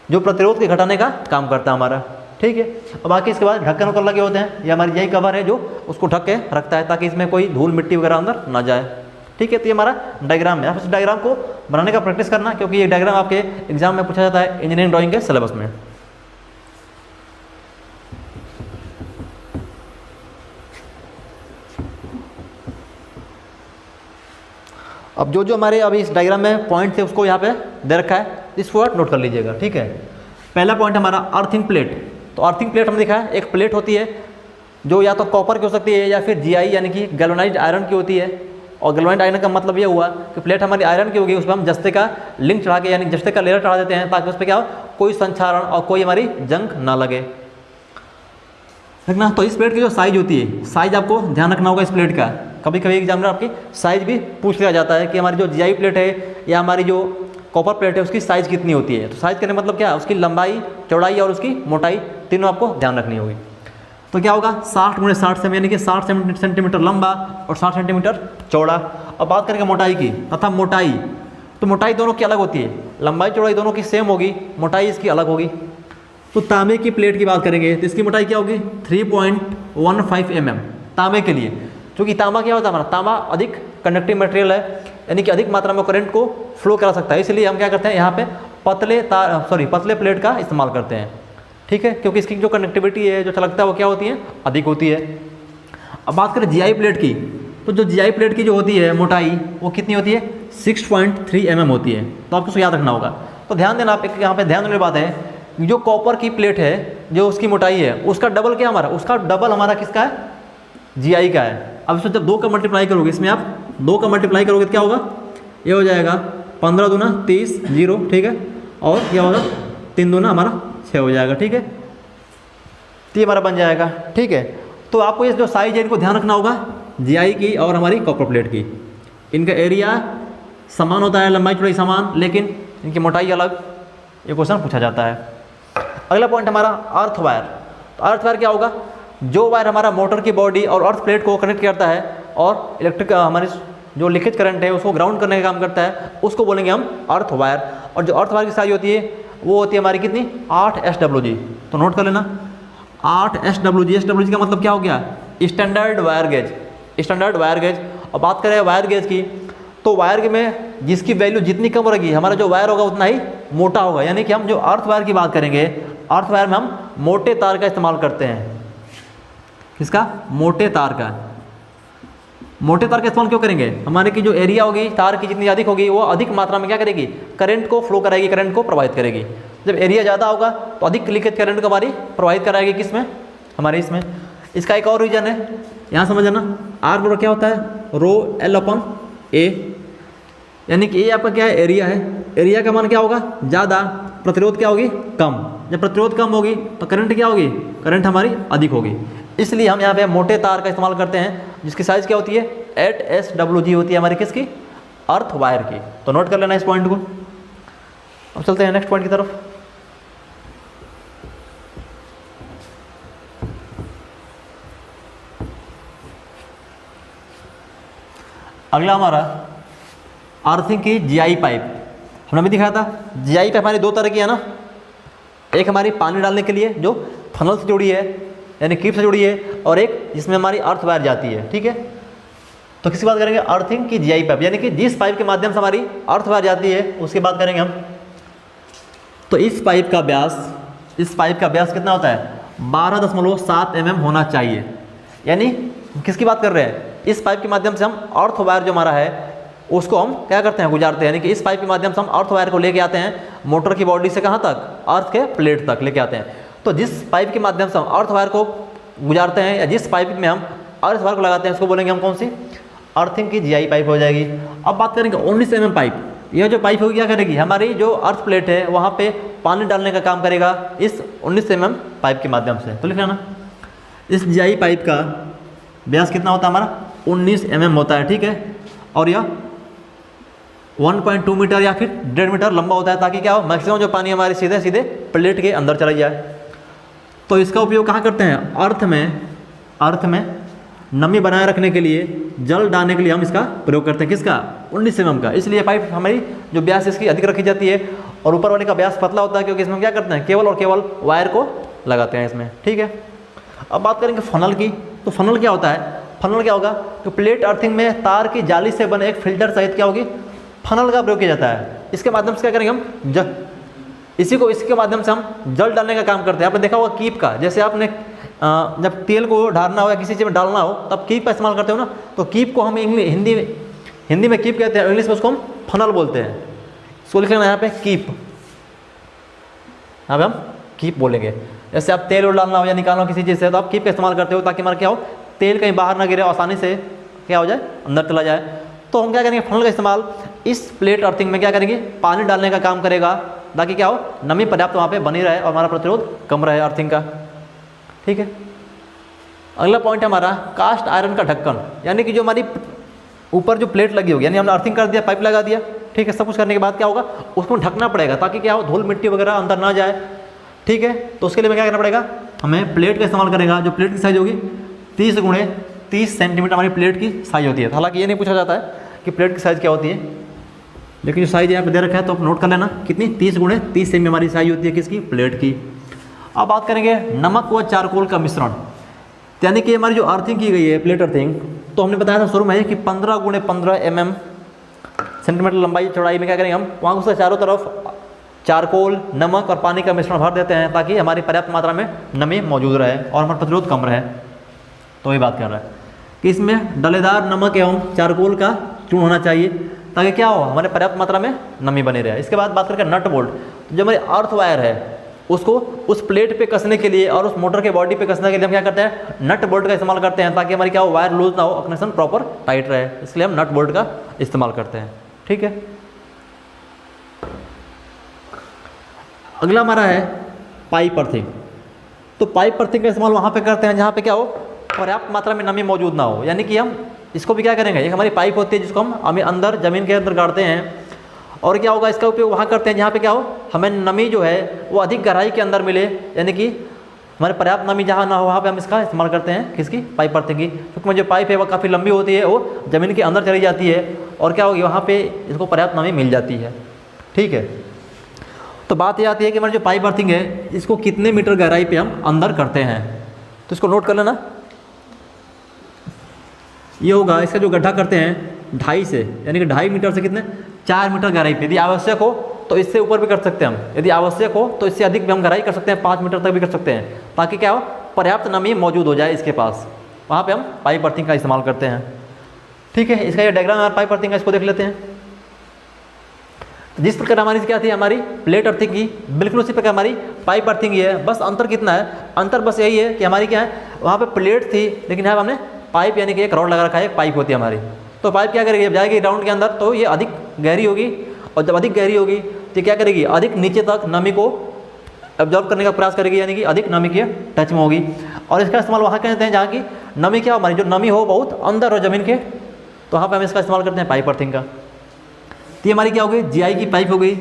जो प्रतिरोध के घटाने का काम करता है हमारा, ठीक है। और बाकी इसके बाद ढक्कन वक्कन लगे होते हैं, ये हमारी यही कवर है जो उसको ढक के रखता है, ताकि इसमें कोई धूल मिट्टी वगैरह अंदर ना जाए, ठीक है। तो ये हमारा डायग्राम है। आप इस डायग्राम को बनाने का प्रैक्टिस करना, क्योंकि ये डायग्राम आपके एग्जाम में पूछा जाता है इंजीनियरिंग ड्राइंग के सिलेबस में। अब जो जो हमारे अभी इस डायग्राम में पॉइंट थे उसको यहाँ पे दे रखा है, इसको नोट कर लीजिएगा, ठीक है। पहला पॉइंट हमारा अर्थिंग प्लेट। तो अर्थिंग प्लेट हमने देखा है, एक प्लेट होती है जो या तो कॉपर की हो सकती है या फिर GI यानी कि गैल्वेनाइज्ड आयरन की होती है। और गैल्वेनाइज्ड आयरन का मतलब ये हुआ कि प्लेट हमारी आयरन की होगी, उस पर हम जस्ते का लिंक चढ़ा के यानी जस्ते का लेयर चढ़ा देते हैं, ताकि उस पर क्या हो, कोई संक्षारण और कोई हमारी जंग ना लगे, ठीक ना। तो इस प्लेट की जो साइज होती है, साइज आपको ध्यान रखना होगा इस प्लेट का। कभी कभी एग्जामिनर आपकी साइज भी पूछ लिया जाता है कि हमारी जो GI प्लेट है या हमारी जो कॉपर प्लेट है उसकी साइज़ कितनी होती है। तो साइज़ करने मतलब क्या है, उसकी लंबाई, चौड़ाई और उसकी मोटाई तीनों आपको ध्यान रखनी होगी। तो क्या होगा 60 × 60 सेमी, यानी कि 60 सेंटीमीटर लंबा और 60 सेंटीमीटर चौड़ा। अब बात करेंगे मोटाई की तथा मोटाई, तो मोटाई दोनों की अलग होती है, लंबाई चौड़ाई दोनों की सेम होगी, मोटाई इसकी अलग होगी। तो तांबे की प्लेट की बात करेंगे तो इसकी मोटाई क्या होगी 3.15 mm तांबे के लिए, क्योंकि तांबा क्या होता है हमारा, तांबा अधिक कंडक्टिव मटेरियल है, यानी कि अधिक मात्रा में करंट को फ्लो करा सकता है, इसलिए हम क्या करते हैं यहाँ पे पतले प्लेट का इस्तेमाल करते हैं, ठीक है, क्योंकि इसकी जो कनेक्टिविटी है, जो चालकता है वो क्या होती है, अधिक होती है। अब बात करें जीआई प्लेट की, तो जो जीआई प्लेट की जो होती है मोटाई वो कितनी होती है 6.3 mm होती है। तो आपको उसको याद रखना होगा। तो ध्यान देना, आप एक यहाँ पे ध्यान देने बात है, जो कॉपर की प्लेट है जो उसकी मोटाई है उसका डबल क्या हमारा, उसका डबल हमारा किसका है, जीआई का है। अब इसमें जब 2 का मल्टीप्लाई करोगे, इसमें आप 2 का मल्टीप्लाई करोगे तो क्या होगा, ये हो जाएगा 15 दूना 30 0, ठीक है, और क्या होगा 3 दूना हमारा 6 हो जाएगा, ठीक है, तो ये हमारा बन जाएगा, ठीक है। तो आपको ये जो साइज है इनको ध्यान रखना होगा, जीआई की और हमारी कॉपर प्लेट की। इनका एरिया समान होता है, लंबाई चौड़ाई समान, लेकिन इनकी मोटाई अलग, ये क्वेश्चन पूछा जाता है। अगला पॉइंट हमारा अर्थ वायर। तो अर्थ वायर क्या होगा, जो वायर हमारा मोटर की बॉडी और अर्थ प्लेट को कनेक्ट करता है और इलेक्ट्रिक हमारी जो लीकेज करंट है उसको ग्राउंड करने का काम करता है, उसको बोलेंगे हम अर्थ वायर। और जो अर्थ वायर की साइज होती है वो होती है हमारी कितनी 8 SWG। तो नोट कर लेना 8 SWG। SWG का मतलब क्या हो गया, standard wire gauge, standard wire gauge. और बात करें वायर गेज की, तो वायर गेज में जिसकी वैल्यू जितनी कम रहेगी हमारा जो वायर होगा उतना ही मोटा होगा, यानी कि हम जो अर्थ वायर की बात करेंगे, अर्थ वायर में हम मोटे तार का इस्तेमाल करते हैं। किसका, मोटे तार का। मोटे तार का इस्तेमाल क्यों करेंगे, हमारे की जो एरिया होगी तार की जितनी अधिक होगी वो अधिक मात्रा में क्या करेगी, करंट को फ्लो कराएगी, करंट को प्रवाहित करेगी। जब एरिया ज़्यादा होगा तो अधिक लीकेज करंट को हमारी प्रवाहित कराएगी, किसमें, हमारे इसमें। इसका एक और रीजन है, यहाँ समझ जाना, आर बराबर क्या होता है ρl/A, यानी कि ए आपका क्या है, एरिया है, एरिया का मान क्या होगा ज़्यादा, प्रतिरोध क्या होगी कम। जब प्रतिरोध कम होगी तो करंट क्या होगी, करंट हमारी अधिक होगी। इसलिए हम यहाँ पे मोटे तार का इस्तेमाल करते हैं, जिसकी साइज़ क्या होती है 8 SWG होती है हमारी, किसकी, अर्थ वायर की। तो नोट कर लेना इस पॉइंट को। अब चलते हैं नेक्स्ट पॉइंट की तरफ। अगला हमारा अर्थिंग की जीआई पाइप, हमने भी दिखाया था। जीआई पाइप हमारी 2 तरह की है ना, एक हमारी पानी डालने के लिए जो फनल से जुड़ी है, यानी कीप से जुड़ी है, और एक जिसमें हमारी अर्थ वायर जाती है, ठीक है। तो किसकी बात करेंगे, अर्थिंग की जीआई पाइप, यानी कि जिस पाइप के माध्यम से हमारी अर्थ वायर जाती है उसकी बात करेंगे हम। तो इस पाइप का व्यास कितना होता है 12.7 mm होना चाहिए। यानी किसकी बात कर रहे हैं, इस पाइप के माध्यम से हम अर्थ वायर जो हमारा है उसको हम क्या करते हैं, गुजारते हैं। यानी कि इस पाइप के माध्यम से हम अर्थ वायर को लेके आते हैं मोटर की बॉडी से कहाँ तक, अर्थ के प्लेट तक लेके आते हैं। तो जिस पाइप के माध्यम से हम अर्थ वायर को गुजारते हैं या जिस पाइप में हम अर्थ वायर को लगाते हैं उसको बोलेंगे हम कौन सी, अर्थिंग की जीआई पाइप हो जाएगी। अब बात करेंगे 19 mm पाइप। यह जो पाइप होगी क्या करेगी, हमारी जो अर्थ प्लेट है वहाँ पे पानी डालने का काम करेगा इस 19 mm पाइप के माध्यम से। तो लिख लेना, इस जीआई पाइप का व्यास कितना होता है हमारा 19 mm होता है, ठीक है। और यह 1.2 मीटर या फिर 1.5 मीटर लंबा होता है, ताकि क्या हो, मैक्सिमम जो पानी हमारे सीधे सीधे प्लेट के अंदर चला जाए। तो इसका उपयोग कहाँ करते हैं, अर्थ में नमी बनाए रखने के लिए, जल डालने के लिए हम इसका प्रयोग करते हैं। किसका, 19 mm का। इसलिए पाइप हमारी जो व्यास इसकी अधिक रखी जाती है और ऊपर वाले का व्यास पतला होता है, क्योंकि इसमें क्या करते हैं, केवल और केवल वायर को लगाते हैं इसमें, ठीक है। अब बात करेंगे फनल की। तो फनल क्या होता है, फनल क्या होगा, तो प्लेट अर्थिंग में तार की जाली से बने एक फिल्टर सहित क्या होगी, फनल का प्रयोग किया जाता है। इसके माध्यम से क्या करेंगे हम, इसके माध्यम से हम जल डालने का काम करते हैं। आपने देखा होगा कीप का, जैसे आपने जब तेल को ढारना हो या किसी चीज़ में डालना हो तब कीप का इस्तेमाल करते हो ना। तो कीप को हम हिंदी में कीप कहते हैं, इंग्लिश में उसको हम फनल बोलते हैं। इसको लिख लेना यहाँ पे कीप, यहाँ पे हम कीप बोलेंगे। जैसे आप तेल डालना हो या निकालना हो किसी चीज़ से तो आप कीप का इस्तेमाल करते हो, ताकि हमारा क्या हो, तेल कहीं बाहर ना गिरे, आसानी से क्या हो जाए, अंदर चला जाए। तो हम क्या करेंगे, फनल का इस्तेमाल इस प्लेट अर्थिंग में क्या करेंगे, पानी डालने का काम करेगा, ताकि क्या हो, नमी पर्याप्त वहाँ पे बनी रहे और हमारा प्रतिरोध कम रहे अर्थिंग का, ठीक है। अगला पॉइंट है हमारा कास्ट आयरन का ढक्कन। यानी कि जो हमारी ऊपर जो प्लेट लगी होगी, यानी हमने अर्थिंग कर दिया, पाइप लगा दिया, ठीक है। सब कुछ करने के बाद क्या होगा, उसको ढकना पड़ेगा ताकि क्या हो, धूल मिट्टी वगैरह अंदर ना जाए, ठीक है। तो उसके लिए हमें क्या करना पड़ेगा, हमें प्लेट का इस्तेमाल करेगा। जो प्लेट की साइज़ होगी 30 × 30 सेंटीमीटर हमारी प्लेट की साइज़ होती है। हालांकि ये नहीं पूछा जाता है कि प्लेट की साइज़ क्या होती है, लेकिन जो साइज़ यहाँ पे दे रखा है तो आप नोट कर लेना कितनी, 30 × 30 सेंटीमीटर हमारी साइज़ होती है किसकी, प्लेट की। अब बात करेंगे नमक व चारकोल का मिश्रण, यानी कि हमारी जो अर्थिंग की गई है प्लेट अर्थिंग, तो हमने बताया था शुरू में कि 15 × 15 सेंटीमीटर लंबाई चौड़ाई में क्या करेंगे हम, वहाँ उसके चारों तरफ चारकोल, नमक और पानी का मिश्रण भर देते हैं ताकि हमारी पर्याप्त मात्रा में नमी मौजूद रहे और हमारा प्रतिरोध कम रहे। तो ये बात कर रहा है कि इसमें डलेदार नमक एवं चारकोल का चूर्ण होना चाहिए ताकि क्या हो, हमारे पर्याप्त मात्रा में नमी बनी रहे। इसके बाद बात करके नट बोल्ट, जो हमारी अर्थ वायर है उसको उस प्लेट पे कसने के लिए और उस मोटर के बॉडी पे कसने के लिए हम क्या करते हैं, नट बोल्ट का इस्तेमाल करते हैं ताकि हमारी क्या हो, वायर लूज ना हो, कनेक्शन प्रॉपर टाइट रहे, इसलिए हम नट बोल्ट का इस्तेमाल करते हैं, ठीक है। अगला हमारा है पाइप अर्थिंग। तो पाइप अर्थिंग का इस्तेमाल वहाँ पे करते हैं जहाँ पे क्या हो, पर्याप्त मात्रा में नमी मौजूद ना हो, यानी कि हम इसको भी क्या करेंगे, एक हमारी पाइप होती है जिसको हम हमें अंदर ज़मीन के अंदर गाड़ते हैं, और क्या होगा, इसका उपयोग वहाँ करते हैं जहाँ पे क्या हो, हमें नमी जो है वो अधिक गहराई के अंदर मिले, यानी कि हमारे पर्याप्त नमी जहाँ ना हो वहाँ पे हम इसका इस्तेमाल करते हैं, किसकी, पाइप अर्थिंग की। क्योंकि जो पाइप है वो काफ़ी लंबी होती है, वो ज़मीन के अंदर चली जाती है और क्या होगी, वहाँ पे इसको पर्याप्त नमी मिल जाती है, ठीक है। तो बात ये आती है कि हमारी जो पाइप अर्थिंग है इसको कितने मीटर गहराई पे हम अंदर करते हैं, तो इसको नोट कर लेना। ये होगा, इसका जो गड्ढा करते हैं 2.5 से, यानी कि 2.5 मीटर से कितने, 4 मीटर गहराई पे। यदि आवश्यक हो तो इससे ऊपर भी कर सकते हैं हम, यदि आवश्यक हो तो इससे अधिक भी हम गहराई कर सकते हैं, 5 मीटर तक भी कर सकते हैं, ताकि क्या हो, पर्याप्त नमी मौजूद हो जाए इसके पास, वहाँ पे हम पाइप अर्थिंग का इस्तेमाल करते हैं, ठीक है। इसका ये डायग्राम है पाइप अर्थिंग का, इसको देख लेते हैं। तो जिस प्रकार हमारी क्या थी, हमारी प्लेट अर्थिंग की, बिल्कुल उसी प्रकार हमारी पाइप अर्थिंग है। बस अंतर कितना है, अंतर बस यही है कि हमारी क्या है, वहाँ पे प्लेट थी लेकिन यहाँ हमने पाइप यानी कि एक रॉड लगा रखा है, एक पाइप होती है हमारी। तो पाइप क्या करेगी, जब जाएगी ग्राउंड के अंदर तो ये अधिक गहरी होगी, और जब अधिक गहरी होगी तो क्या करेगी, अधिक नीचे तक नमी को एब्जॉर्ब करने का प्रयास करेगी, यानी कि अधिक नमी के टच में होगी। और इसका इस्तेमाल वहाँ करते हैं जहाँ की नमी क्या हो, हमारी जो नमी हो बहुत अंदर हो ज़मीन के, तो वहाँ पर हम इसका इस्तेमाल करते हैं पाइप अर्थिंग का। तो ये हमारी क्या हो गई, GI की पाइप हो गई,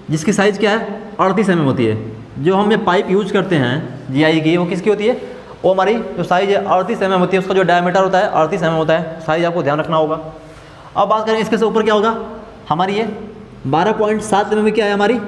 जिसकी साइज़ क्या है, 38 mm होती है। जो हम ये पाइप यूज करते हैं GI की, वो किसकी होती है, वो हमारी जो साइज़ है 38 mm होती है, उसका जो डायमीटर होता है 38 mm होता है, साइज़ आपको ध्यान रखना होगा। अब बात करें इसके से ऊपर क्या होगा, हमारी ये 12.7 mm क्या है, हमारी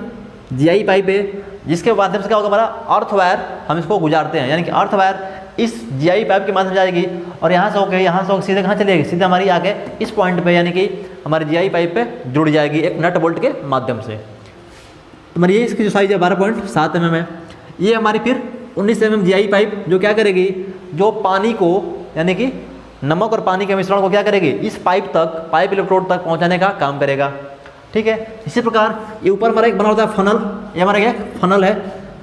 GI पाइप है, जिसके माध्यम से क्या होगा, हमारा अर्थ वायर हम इसको गुजारते हैं, यानी कि अर्थ वायर इस GI पाइप के माध्यम से जाएगी और यहाँ से होकर यहाँ से सीधे कहाँ चलेगी, सीधे हमारी आके इस पॉइंट पे, यानी कि हमारी GI पाइप पे जुड़ जाएगी एक नट बोल्ट के माध्यम से। तो हमारी ये इसकी जो साइज़ है 12.7 mm है। ये हमारी फिर 19 mm GI पाइप जो क्या करेगी, जो पानी को यानी कि नमक और पानी के मिश्रण को क्या करेगी, इस पाइप तक, पाइप इलेक्ट्रोड तक पहुँचाने का काम करेगा, ठीक है। इसी प्रकार ये ऊपर हमारा एक बना होता है फनल, ये हमारा क्या फनल है,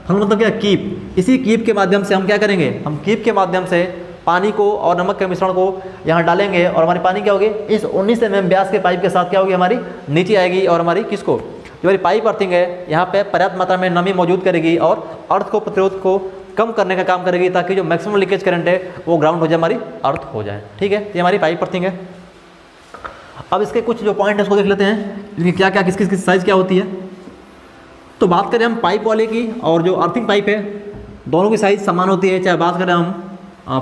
फनल मतलब क्या, कीप। इसी कीप के माध्यम से हम क्या करेंगे, हम कीप के माध्यम से पानी को और नमक के मिश्रण को यहाँ डालेंगे और हमारी पानी क्या होगी, इस 19 mm व्यास के पाइप के साथ क्या होगी, हमारी नीचे आएगी और हमारी किसको, जो हमारी पाइप अर्थिंग है यहाँ पे पर्याप्त मात्रा में नमी मौजूद करेगी और अर्थ को, प्रतिरोध को कम करने का काम करेगी, ताकि जो मैक्सिमम लीकेज करंट है वो ग्राउंड हो जाए, हमारी अर्थ हो जाए, ठीक है। ये हमारी पाइप अर्थिंग है। अब इसके कुछ जो पॉइंट है उसको देख लेते हैं, इनकी क्या क्या किस किस साइज़ क्या होती है। तो बात करें हम पाइप वाले की और जो अर्थिंग पाइप है, दोनों की साइज़ समान होती है, चाहे बात करें हम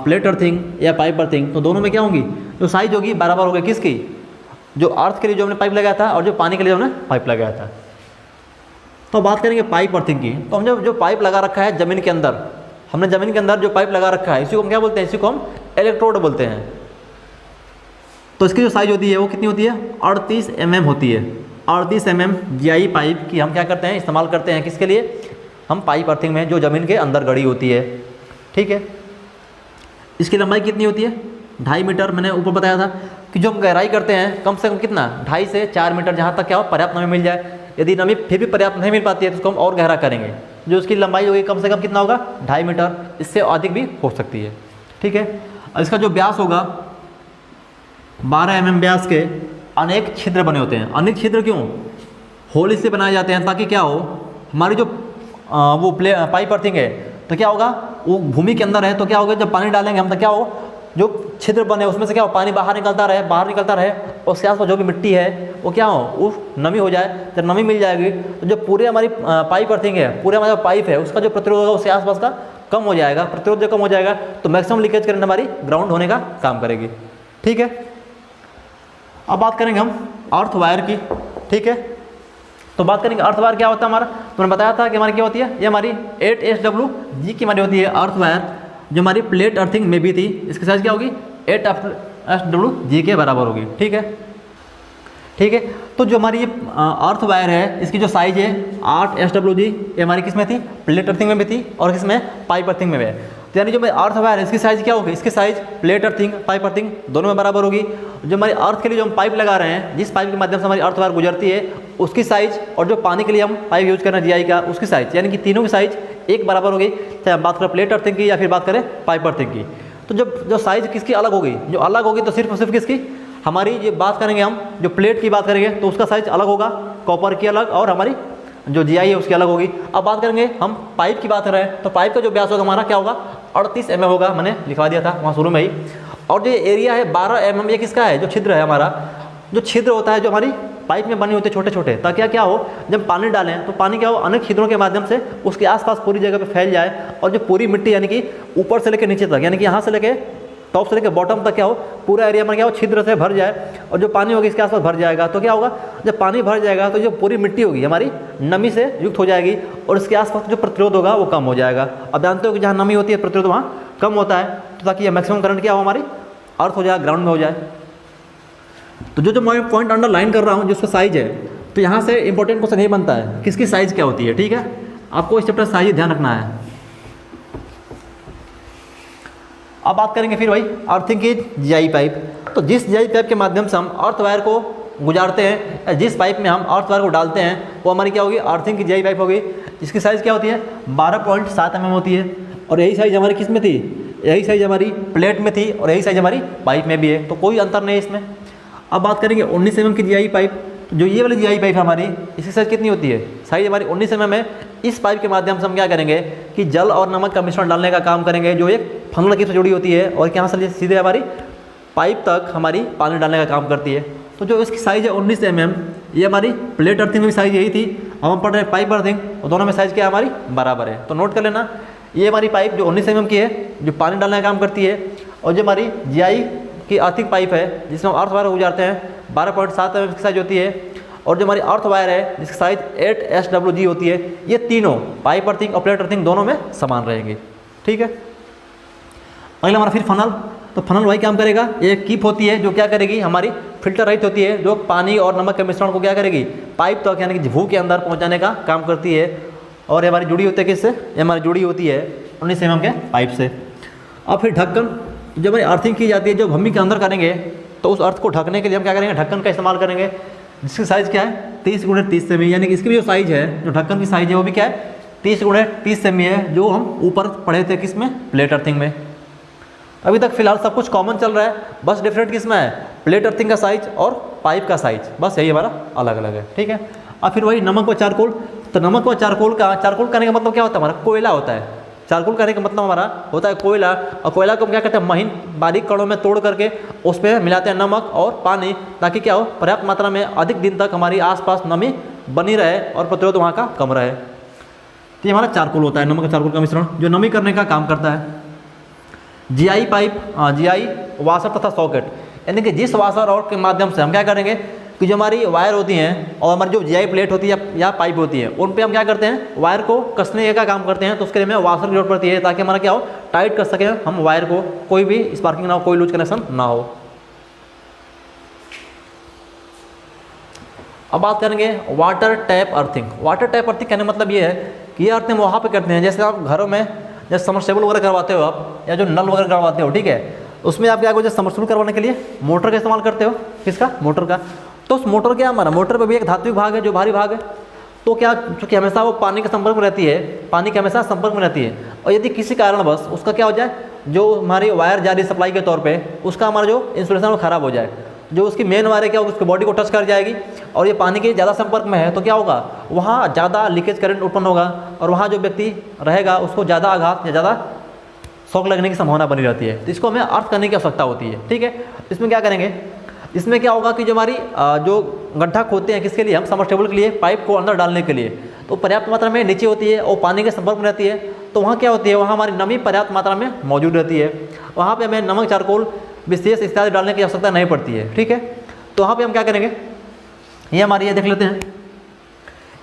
प्लेट अर्थिंग या पाइप अर्थिंग, तो दोनों में क्या होंगी, जो साइज़ होगी बराबर होगी, किसकी, जो अर्थ के लिए जो हमने पाइप लगाया था और जो पानी के लिए हमने पाइप लगाया था। तो बात करेंगे पाइप अर्थिंग की, तो हमने जो पाइप लगा रखा है ज़मीन के अंदर, हमने ज़मीन के अंदर जो पाइप लगा रखा है, इसी को हम क्या बोलते हैं, इसी को हम इलेक्ट्रोड बोलते हैं। तो इसकी जो साइज़ होती है वो कितनी होती है, 38 mm होती है। 38 mm GI पाइप की हम क्या करते हैं, इस्तेमाल करते हैं, किसके लिए, हम पाइप अर्थिंग में जो ज़मीन के अंदर गड़ी होती है, ठीक है। इसकी लंबाई कितनी होती है, 2.5 मीटर। मैंने ऊपर बताया था कि जो हम गहराई करते हैं कम से कम कितना, 2.5 से 4 मीटर, जहाँ तक क्या हो पर्याप्त नमी मिल जाए। यदि नमी फिर भी पर्याप्त नहीं मिल पाती है तो उसको हम और गहरा करेंगे, जो उसकी लंबाई होगी कम से कम कितना होगा, 2.5 मीटर, इससे अधिक भी हो सकती है, ठीक है। और इसका जो व्यास होगा 12 mm व्यास के अनेक छिद्र बने होते हैं। अनेक छिद्र क्यों, होल इससे बनाए जाते हैं ताकि क्या हो, हमारी जो वो पाइप अर्थिंग है तो क्या होगा, वो भूमि के अंदर है, तो क्या होगा, जब पानी डालेंगे हम तो क्या हो, जो छिद्र बने उसमें से क्या हो, पानी बाहर निकलता रहे, और उसके आसपास जो भी मिट्टी है वो क्या हो, वो नमी हो जाए। जब नमी मिल जाएगी तो जो पूरे हमारी पाइप अर्थिंग है, पूरे हमारा पाइप है, उसका जो प्रतिरोध होगा उसके आसपास का कम हो जाएगा। प्रतिरोध जब कम हो जाएगा तो मैक्सिमम लीकेज करंट हमारी ग्राउंड होने का काम करेगी। ठीक है, अब बात करेंगे हम अर्थ वायर की। ठीक है, तो बात करेंगे अर्थ वायर क्या होता है हमारा। तो मैंने बताया था कि हमारी क्या होती है, ये हमारी 8SWG की हमारी होती है अर्थ वायर, जो हमारी प्लेट अर्थिंग में भी थी। इसकी साइज़ क्या होगी, 8SWG के बराबर होगी। ठीक है, ठीक है, तो जो हमारी ये अर्थ वायर है, इसकी जो साइज़ है 8SWG, ये हमारी किस में थी, प्लेट अर्थिंग में भी थी और किसमें, पाइप अर्थिंग में भी है। तो यानी जो हमारी अर्थ वायर है इसकी साइज़ क्या होगी, इसकी size plate earthing pipe earthing दोनों में बराबर होगी। जो हमारी अर्थ के लिए जो हम पाइप लगा रहे हैं, जिस पाइप के माध्यम से हमारी अर्थ वायर गुजरती है, उसकी साइज़ और जो पानी के लिए हम पाइप यूज कर रहे हैं GI का, उसकी साइज़, यानी कि तीनों की साइज़ एक बराबर होगी, चाहे हम बात करें प्लेट अर्थिंग की या फिर बात करें पाइप अर्थिंग की। तो जो साइज़ किसकी अलग होगी, जो अलग होगी तो सिर्फ और सिर्फ किसकी, हमारी ये बात करेंगे हम जो प्लेट की बात करेंगे तो उसका साइज़ अलग होगा, कॉपर की अलग और हमारी जो GI है उसकी अलग होगी। अब बात करेंगे हम पाइप की बात कर रहे हैं, तो पाइप का जो व्यास होगा हमारा क्या होगा, 38 mm होगा, मैंने लिखवा दिया था वहाँ शुरू में ही। और जो एरिया है 12 mm, ये किसका है, जो छिद्र है हमारा, जो छिद्र होता है जो हमारी पाइप में बनी होती है छोटे छोटे, ताकि क्या हो, जब पानी डालें तो पानी क्या हो, अनेक छिद्रों के माध्यम से उसके आसपास पूरी जगह पे फैल जाए और जो पूरी मिट्टी यानी कि ऊपर से लेकर नीचे तक, यानी कि यहाँ से लेके टॉप से लेकर बॉटम तक क्या हो, पूरा एरिया में क्या हो, छिद्र से भर जाए और जो पानी होगा इसके आसपास भर जाएगा। तो क्या होगा, जब पानी भर जाएगा तो जो पूरी मिट्टी होगी हमारी नमी से युक्त हो जाएगी और इसके आसपास जो प्रतिरोध होगा वो कम हो जाएगा। अब जानते हो कि जहाँ नमी होती है प्रतिरोध वहाँ कम होता है, तो ताकि मैक्सिमम करंट क्या हो, हमारी अर्थ हो जाए, ग्राउंड में हो जाए। तो जो मैं पॉइंट अंडरलाइन कर रहा हूँ, जिसका साइज है, तो यहाँ से इंपॉर्टेंट क्वेश्चन यही बनता है, किसकी साइज़ क्या होती है। ठीक है, आपको इस चैप्टर साइज ध्यान रखना है। अब बात करेंगे फिर वही अर्थिंग की GI पाइप। तो जिस GI पाइप के माध्यम से हम अर्थ वायर को गुजारते हैं, जिस पाइप में हम अर्थ वायर को डालते हैं, वो हमारी क्या होगी, अर्थिंग की GI पाइप होगी, जिसकी साइज़ क्या होती है, 12.7 mm होती है। और यही साइज़ हमारी किस में थी, यही साइज़ हमारी प्लेट में थी और यही साइज़ हमारी पाइप में भी है, तो कोई अंतर नहीं है इसमें। अब बात करेंगे 19 mm की GI पाइप। तो जो ये वाली GI पाइप हमारी, इसकी साइज़ कितनी होती है, साइज़ हमारी 19 mm है। इस पाइप के माध्यम से हम क्या करेंगे कि जल और नमक का मिश्रण डालने का काम करेंगे, जो एक फनल की से जुड़ी होती है और यहाँ से सीधे हमारी पाइप तक हमारी पानी डालने का काम करती है। तो जो इसकी साइज़ है 19 mm, ये हमारी प्लेट अर्थिंग में भी साइज़ यही थी। अब हम पढ़ रहे हैं पाइप अर्थिंग, और दोनों में साइज़ क्या हमारी बराबर है। तो नोट कर लेना, ये हमारी पाइप जो 19 mm की है, जो पानी डालने का काम करती है, और जो हमारी GI की अर्थिंग पाइप है जिसमें हम अर्थ वायर गुजारते हैं, 12.7 mm की साइज होती है। और जो हमारी अर्थ वायर है जिसकी साइज 8SWG होती है, ये तीनों पाइप अर्थिंग और प्लेट अर्थिंग दोनों में समान रहेंगे। ठीक है, अगला हमारा फिर फनल। तो फनल वही काम करेगा, एक कीप होती है जो क्या करेगी, हमारी फिल्टर रहित होती है, जो पानी और नमक के मिश्रण को क्या करेगी, पाइप तक यानी कि भू के अंदर पहुंचाने का काम करती है। और ये हमारी जुड़ी होती है किससे, ये हमारी जुड़ी होती है 19 mm के पाइप से। अब फिर ढक्कन, जब हमारी अर्थिंग की जाती है, जो भूमि के अंदर करेंगे, तो उस अर्थ को ढकने के लिए हम क्या करेंगे, ढक्कन का इस्तेमाल करेंगे, जिसकी साइज़ क्या है 30x30 सेमी, यानी कि इसकी भी जो साइज़ है, जो ढक्कन की साइज़ है वो भी क्या है 30x30 सेमी है, जो हम ऊपर पढ़े थे किस में, प्लेट अर्थिंग में। अभी तक फिलहाल सब कुछ कॉमन चल रहा है, बस डिफरेंट किस में है, प्लेट अर्थिंग का साइज और पाइप का साइज, बस यही हमारा अलग अलग है। ठीक है, अब फिर वही नमक व चारकोल। तो नमक व चारकोल करने का मतलब क्या होता है, हमारा कोयला होता है। चारकोल करने का मतलब हमारा होता है कोयला, और कोयला को हम क्या करते हैं, महीन बारीक कणों में तोड़ करके उस पर मिलाते हैं नमक और पानी, ताकि क्या हो, पर्याप्त मात्रा में अधिक दिन तक हमारी आसपास नमी बनी रहे और प्रतिरोध वहाँ का कम रहे। तो ये हमारा चारकोल होता है, नमक और चारकोल का मिश्रण, जो नमी करने का काम करता है। GI पाइप, GI वाशर तथा सॉकेट, यानी कि जिस वाशर और के माध्यम से हम क्या करेंगे कि जो हमारी वायर होती हैं और हमारी जो GI प्लेट होती है या पाइप होती है, उन पे हम क्या करते हैं, वायर को कसने का काम करते हैं। तो उसके लिए हमें वाशर की जरूरत पड़ती है, ताकि हमारा क्या हो, टाइट कर सकें हम वायर को, कोई भी स्पार्किंग ना हो, कोई लूज कनेक्शन ना हो। अब बात करेंगे water tap earthing. Water tap earthing कहने का मतलब ये है कि ये अर्थिंग वहाँ पे करते हैं, जैसे आप घरों में जैसे समरसेबल वगैरह करवाते हो आप, या जो नल वगैरह करवाते हो, ठीक है, उसमें आप क्या करो, जैसे समरसेबल करवाने के लिए मोटर का इस्तेमाल करते हो, किसका, मोटर का। तो उस मोटर क्या हमारा, मोटर पर भी एक धात्विक भाग है जो भारी भाग है, तो क्या, चूँकि हमेशा वो पानी के संपर्क में रहती है, पानी के हमेशा संपर्क में रहती है, और यदि किसी कारणवश उसका क्या हो जाए, जो हमारी वायर जा रही सप्लाई के तौर पे, उसका हमारा जो इंसुलेशन वो खराब हो जाए, जो उसकी मेन वायर है क्या होगा, उसकी बॉडी को टच कर जाएगी, और ये पानी के ज़्यादा संपर्क में है, तो क्या होगा, वहाँ ज़्यादा लीकेज करंट उत्पन्न होगा, और वहाँ जो व्यक्ति रहेगा उसको ज़्यादा आघात या ज़्यादा शॉक लगने की संभावना बनी रहती है। तो इसको हमें अर्थ करने की आवश्यकता होती है। ठीक है, इसमें क्या करेंगे, इसमें क्या होगा कि जो हमारी जो गड्ढा खोदते हैं किसके लिए, हम सबमर्सिबल के लिए, पाइप को अंदर डालने के लिए, तो पर्याप्त मात्रा में नीचे होती है और पानी के संपर्क में रहती है, तो वहाँ क्या होती है, वहाँ हमारी नमी पर्याप्त मात्रा में मौजूद रहती है। वहाँ पे हमें नमक, चारकोल, विशेष इत्यादि डालने की आवश्यकता नहीं पड़ती है। ठीक है, तो वहाँ पे हम क्या करेंगे, ये हमारी, ये देख लेते हैं,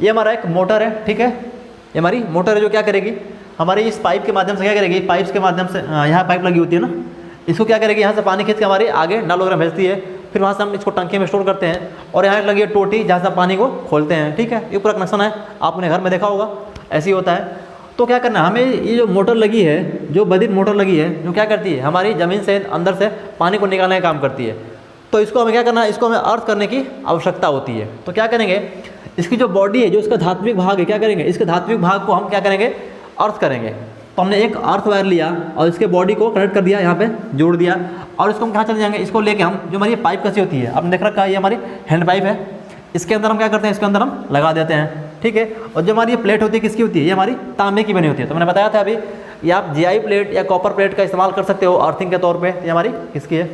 ये हमारा एक मोटर है। ठीक है, ये हमारी मोटर है जो क्या करेगी, हमारी इस पाइप के माध्यम से क्या करेगी, पाइप्स के माध्यम से, यहाँ पाइप लगी होती है ना, इसको क्या करेगी, यहाँ से पानी खींच के हमारे आगे नल वगैरह भेजती है, फिर वहाँ से हम इसको टंकी में स्टोर करते हैं, और यहाँ लगी है टोटी जहाँ से हम पानी को खोलते हैं। ठीक है, ये पूरा कनेक्शन है, आपने घर में देखा होगा, ऐसे ही होता है। तो क्या करना है हमें, ये जो मोटर लगी है, जो बधिर मोटर लगी है, जो क्या करती है, हमारी ज़मीन से अंदर से पानी को निकालने का काम करती है। तो इसको हमें क्या करना है, इसको हमें अर्थ करने की आवश्यकता होती है। तो क्या करेंगे, इसकी जो बॉडी है, जो इसका धात्विक भाग है, क्या करेंगे, इसके धात्विक भाग को हम क्या करेंगे, अर्थ करेंगे। तो हमने एक अर्थ वायर लिया और इसके बॉडी को कनेक्ट कर दिया, यहाँ पे जोड़ दिया, और इसको हम कहाँ चले जाएंगे, इसको लेके हम, जो हमारी पाइप कसी होती है, आपने देख रखा है, ये हमारी हैंड पाइप है, इसके अंदर हम क्या करते हैं, इसके अंदर हम लगा देते हैं। ठीक है, और जो हमारी ये प्लेट होती है किसकी होती है, ये हमारी तांबे की बनी होती है। तो मैंने बताया था अभी, ये आप जीआई प्लेट या कॉपर प्लेट का इस्तेमाल कर सकते हो अर्थिंग के तौर पे। ये हमारी किसकी है,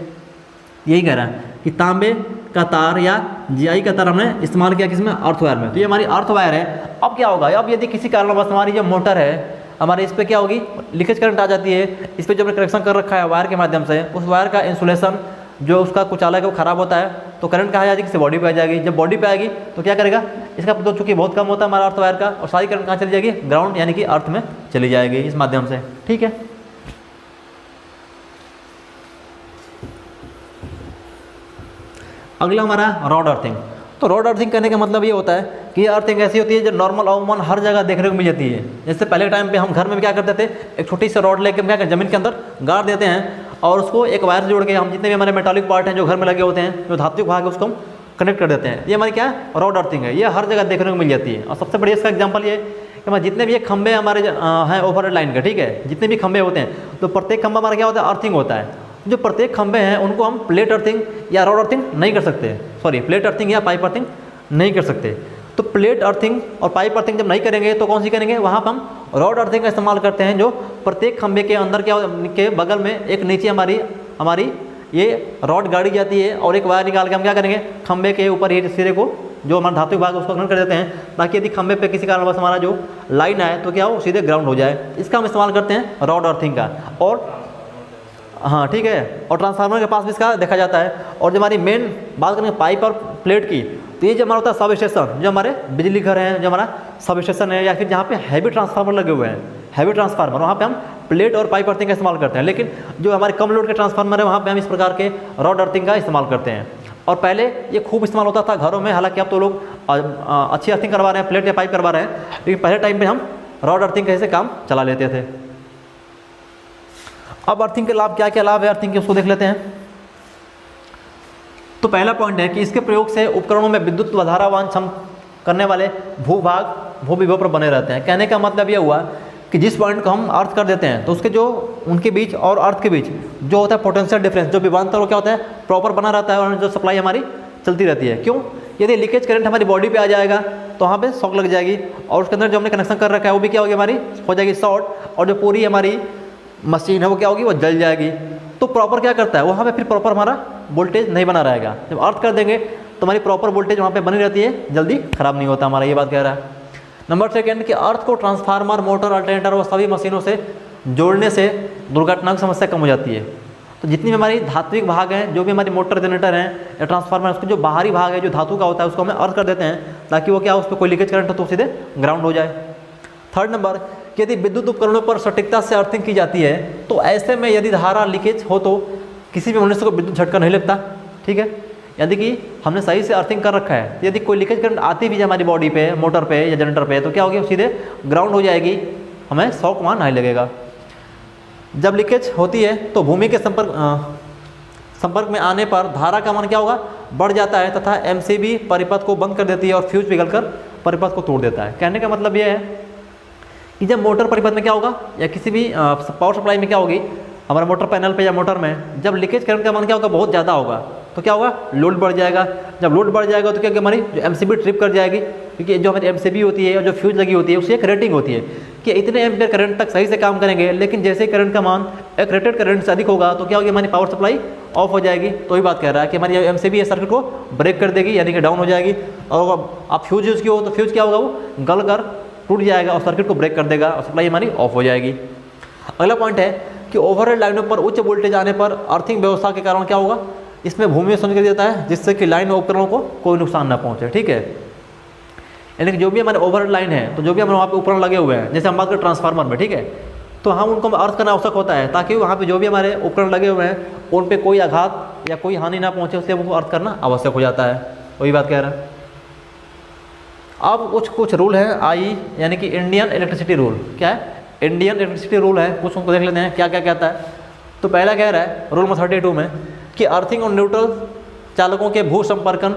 यही कह रहा है कि तांबे का तार या जीआई का तार हमने इस्तेमाल किया किसमें, अर्थ वायर में। तो ये हमारी अर्थ वायर है। अब क्या होगा, अब यदि किसी कारणवश हमारी जो मोटर है, हमारे इस पर क्या होगी, लीकेज करंट आ जाती है, इस पर जो हमने कनेक्शन कर रखा है वायर के माध्यम से, उस वायर का इंसुलेशन जो उसका कुचालक है वो खराब होता है, तो करंट कहाँ जाएगी, किसी बॉडी पे आ जाएगी। जब बॉडी पे आएगी तो क्या करेगा, इसका प्रतिरोध चूंकि बहुत कम होता है हमारा अर्थ वायर का, और सारी करंट कहाँ चली जाएगी, ग्राउंड यानी कि अर्थ में चली जाएगी इस माध्यम से। ठीक है, अगला हमारा रॉड अर्थिंग। तो रॉड अर्थिंग करने का मतलब ये होता है कि ये अर्थिंग ऐसी होती है जो नॉर्मल अमूमन हर जगह देखने को मिल जाती है। जैसे पहले टाइम पे हम घर में क्या करते थे, एक छोटी सी रॉड लेके क्या करते, जमीन के अंदर गाड़ देते हैं, और उसको एक वायर से जोड़ के हम जितने भी हमारे मेटालिक पार्ट हैं जो घर में लगे होते हैं, जो धात्विक भाग है, उसको हम कनेक्ट कर देते हैं। ये हमारी क्या है, रॉड अर्थिंग है। ये हर जगह देखने को मिल जाती है। और सबसे बढ़िया इसका एग्जाम्पल ये कि हमारे जितने भी ये खंभे हमारे हैं ओवरहेड लाइन के, ठीक है, जितने भी खंभे होते हैं, तो प्रत्येक खंभा हमारा क्या होता है, अर्थिंग होता है। जो प्रत्येक खंभे हैं उनको हम प्लेट अर्थिंग या रॉड अर्थिंग नहीं कर सकते, सॉरी प्लेट अर्थिंग या पाइप अर्थिंग नहीं कर सकते। तो प्लेट अर्थिंग और पाइप अर्थिंग जब नहीं करेंगे तो कौन सी करेंगे, वहाँ पर हम रॉड अर्थिंग का इस्तेमाल करते हैं, जो प्रत्येक खंभे के अंदर क्या के बगल में एक नीचे हमारी ये रॉड गाड़ी जाती है, और एक वायर निकाल के हम क्या करेंगे, खंभे के ऊपर ही सिरे को जो हमारा धातु भाग उसको कनेक्ट कर देते हैं, ताकि यदि खंभे पे किसी कारणवश हमारा जो लाइन आए तो क्या हो, सीधे ग्राउंड हो जाए। इसका हम इस्तेमाल करते हैं रॉड अर्थिंग का। और हाँ ठीक है, और ट्रांसफार्मर के पास भी इसका देखा जाता है। और जो हमारी मेन बात करेंगे पाइप और प्लेट की, तो ये जो हमारा होता है सब स्टेशन, जो हमारे बिजली घर हैं, जो हमारा सब स्टेशन है, या फिर जहाँ पे हैवी ट्रांसफार्मर लगे हुए हैं, हैवी ट्रांसफार्मर, वहाँ पे हम प्लेट और पाइप अर्थिंग का इस्तेमाल करते हैं। लेकिन जो हमारे कम लोड के ट्रांसफार्मर है, वहाँ पे हम इस प्रकार के रॉड अर्थिंग का इस्तेमाल करते हैं। और पहले ये खूब इस्तेमाल होता था घरों में, हालांकि अब तो लोग अच्छी अर्थिंग करवा रहे हैं, प्लेट या पाइप करवा रहे हैं, लेकिन पहले टाइम पे हम रॉड अर्थिंग का से काम चला लेते थे। अब अर्थिंग के लाभ, क्या क्या लाभ है अर्थिंग के, उसको देख लेते हैं। तो पहला पॉइंट है कि इसके प्रयोग से उपकरणों में विद्युत व धारा वहन क्षम करने वाले भू-विभव पर बने रहते हैं। कहने का मतलब यह हुआ कि जिस पॉइंट को हम अर्थ कर देते हैं, तो उसके जो उनके बीच और अर्थ के बीच जो होता है पोटेंशियल डिफरेंस, जो विभवांतर, वो क्या होता है, प्रॉपर बना रहता है, और जो सप्लाई हमारी चलती रहती है। क्यों, यदि लीकेज करंट हमारी बॉडी पे आ जाएगा तो वहाँ पे शॉक लग जाएगी, और उसके अंदर जो हमने कनेक्शन कर रखा है वो भी क्या होगी, हमारी हो जाएगी शॉर्ट, और जो पूरी हमारी मशीन है वो क्या होगी, वो जल जाएगी। तो प्रॉपर क्या करता है, वहाँ पे फिर प्रॉपर हमारा वोल्टेज नहीं बना रहेगा। जब अर्थ कर देंगे तो हमारी प्रॉपर वोल्टेज वहाँ पे बनी रहती है, जल्दी खराब नहीं होता हमारा, ये बात कह रहा है। नंबर सेकेंड कि अर्थ को ट्रांसफार्मर, मोटर, अल्टरनेटर और सभी मशीनों से जोड़ने से दुर्घटना की समस्या कम हो जाती है। तो जितनी भी हमारी धात्विक भाग हैं, जो भी हमारी मोटर, जनरेटर हैं या ट्रांसफार्मर, उसके जो बाहरी भाग है जो धातु का होता है, उसको हमें अर्थ कर देते हैं, ताकि वो क्या, उस पर कोई लीकेज करंट हो तो सीधे ग्राउंड हो जाए। थर्ड नंबर, यदि विद्युत उपकरणों पर सटीकता से अर्थिंग की जाती है, तो ऐसे में यदि धारा लीकेज हो तो किसी भी मनुष्य को विद्युत झटका नहीं लगता। ठीक है, यदि कि हमने सही से अर्थिंग कर रखा है, यदि कोई लीकेज करंट आती भी है हमारी बॉडी पे, मोटर पे या जनरेटर पे, तो क्या होगी, सीधे ग्राउंड हो जाएगी, हमें शॉक वहाँ नहीं लगेगा। जब लीकेज होती है तो भूमि के संपर्क में आने पर धारा का मान क्या होगा, बढ़ जाता है, तथा एमसीबी परिपथ को बंद कर देती है और फ्यूज पिघलकर परिपथ को तोड़ देता है। कहने का मतलब यह है कि जब मोटर परिपथ में क्या होगा, या किसी भी पावर सप्लाई में क्या होगी, हमारे मोटर पैनल पे या मोटर में जब लीकेज करंट का मान क्या होगा, बहुत ज़्यादा होगा, तो क्या होगा, लोड बढ़ जाएगा। जब लोड बढ़ जाएगा तो क्या होगा, हमारी जो एमसीबी ट्रिप कर जाएगी, क्योंकि जो हमारी एमसीबी होती है और जो फ्यूज लगी होती है उसकी एक रेटिंग होती है कि इतने एम्पियर करंट तक सही से काम करेंगे। लेकिन जैसे ही करंट का मान एक रेटेड करंट से अधिक होगा तो क्या होगी, हमारी पावर सप्लाई ऑफ हो जाएगी। तो वही बात कह रहा है कि हमारी एमसीबी सर्किट को ब्रेक कर देगी, यानी कि डाउन हो जाएगी। और आप फ्यूज यूज़ की हो तो फ्यूज क्या होगा, वो गल कर टूट जाएगा और सर्किट को ब्रेक कर देगा और सप्लाई हमारी ऑफ हो जाएगी। अगला पॉइंट है कि ओवरहेड लाइनों पर उच्च वोल्टेज आने पर अर्थिंग व्यवस्था के कारण क्या होगा, इसमें भूमि में संयोजन कर देता है जिससे कि लाइन और उपकरणों को कोई नुकसान ना पहुंचे। ठीक है, यानी कि जो भी हमारे ओवरहेड लाइन है, तो जो भी हमारे वहाँ पे उपकरण लगे हुए हैं, जैसे हम बात करें ट्रांसफार्मर में, ठीक है, तो हम उनको अर्थ करना आवश्यक होता है ताकि वहाँ पे जो भी हमारे उपकरण लगे हुए हैं उन पे कोई आघात या कोई हानि ना पहुँचे, उससे उनको अर्थ करना आवश्यक हो जाता है। वही बात कह रहा है। अब कुछ रूल है आई, यानी कि इंडियन इलेक्ट्रिसिटी रूल। क्या है, इंडियन इलेक्ट्रिसिटी रूल है, कुछ उनको देख लेते हैं क्या क्या कहता है। तो पहला कह रहा है रूल नंबर 32 में कि अर्थिंग और न्यूट्रल चालकों के भू संपर्कन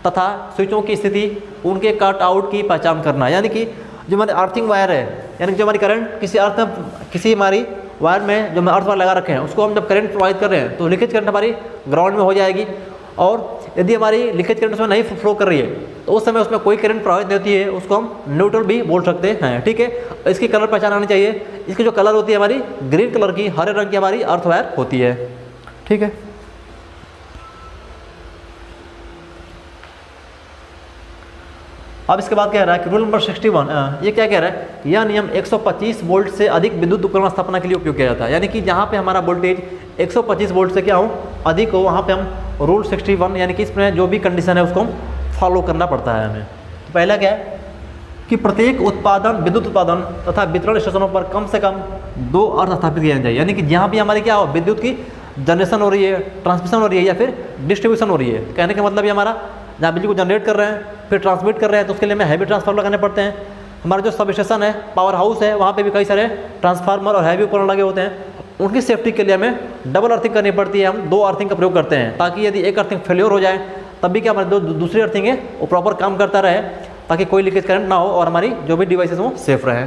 तथा स्विचों की स्थिति, उनके कट आउट की पहचान करना। यानी कि जो हमारे अर्थिंग वायर है, यानी कि जो हमारी करंट किसी हमारी वायर में जो हम अर्थ वायर लगा रखे हैं, उसको हम जब करंट प्रोवाइड कर रहे हैं तो लीकेज करंट हमारी ग्राउंड में हो जाएगी। और यदि हमारी लीकेज करंट उसमें नहीं फ्लो कर रही है तो उस समय उसमें कोई करंट प्रवाहित नहीं होती है, उसको हम न्यूट्रल भी बोल सकते हैं। ठीक है, इसकी कलर पहचान आनी चाहिए। इसकी जो कलर होती है हमारी ग्रीन कलर की, हरे रंग की हमारी अर्थ वायर होती है। ठीक है, अब इसके बाद कह रहा है कि रूल नंबर 61, ये क्या कह रहा है, यह नियम 125 वोल्ट से अधिक विद्युत उपकरण स्थापना के लिए उपयोग किया जाता है। यानी कि जहाँ पे हमारा वोल्टेज 125 वोल्ट से क्या हो, अधिक हो, वहाँ पे हम रूल 61, यानी कि इसमें जो भी कंडीशन है उसको हम फॉलो करना पड़ता है हमें। तो पहला क्या है कि प्रत्येक विद्युत उत्पादन तथा वितरण स्टेशनों पर कम से कम 2 अर्थ स्थापित किए जाने चाहिए। यानी कि जहाँ भी हमारी क्या हो, विद्युत की जनरेशन हो रही है, ट्रांसमिशन हो रही है या फिर डिस्ट्रीब्यूशन हो रही है। कहने का मतलब ये हमारा जहाँ बिजली को जनरेट कर रहे हैं फिर ट्रांसमिट कर रहे हैं, तो उसके लिए हमें हैवी ट्रांसफार्मर लगाने पड़ते हैं। हमारा जो सब स्टेशन है, पावर हाउस है, वहाँ पे भी कई सारे ट्रांसफार्मर और हैवी उपकरण लगे होते हैं। उनकी सेफ्टी के लिए हमें डबल अर्थिंग करनी पड़ती है। हम 2 अर्थिंग का प्रयोग करते हैं ताकि यदि एक अर्थिंग फेल्योर हो जाए तब भी क्या हमारी दूसरी अर्थिंग है वो प्रॉपर काम करता रहे, ताकि कोई लीकेज करंट ना हो और हमारी जो भी डिवाइसेस वो सेफ रहे।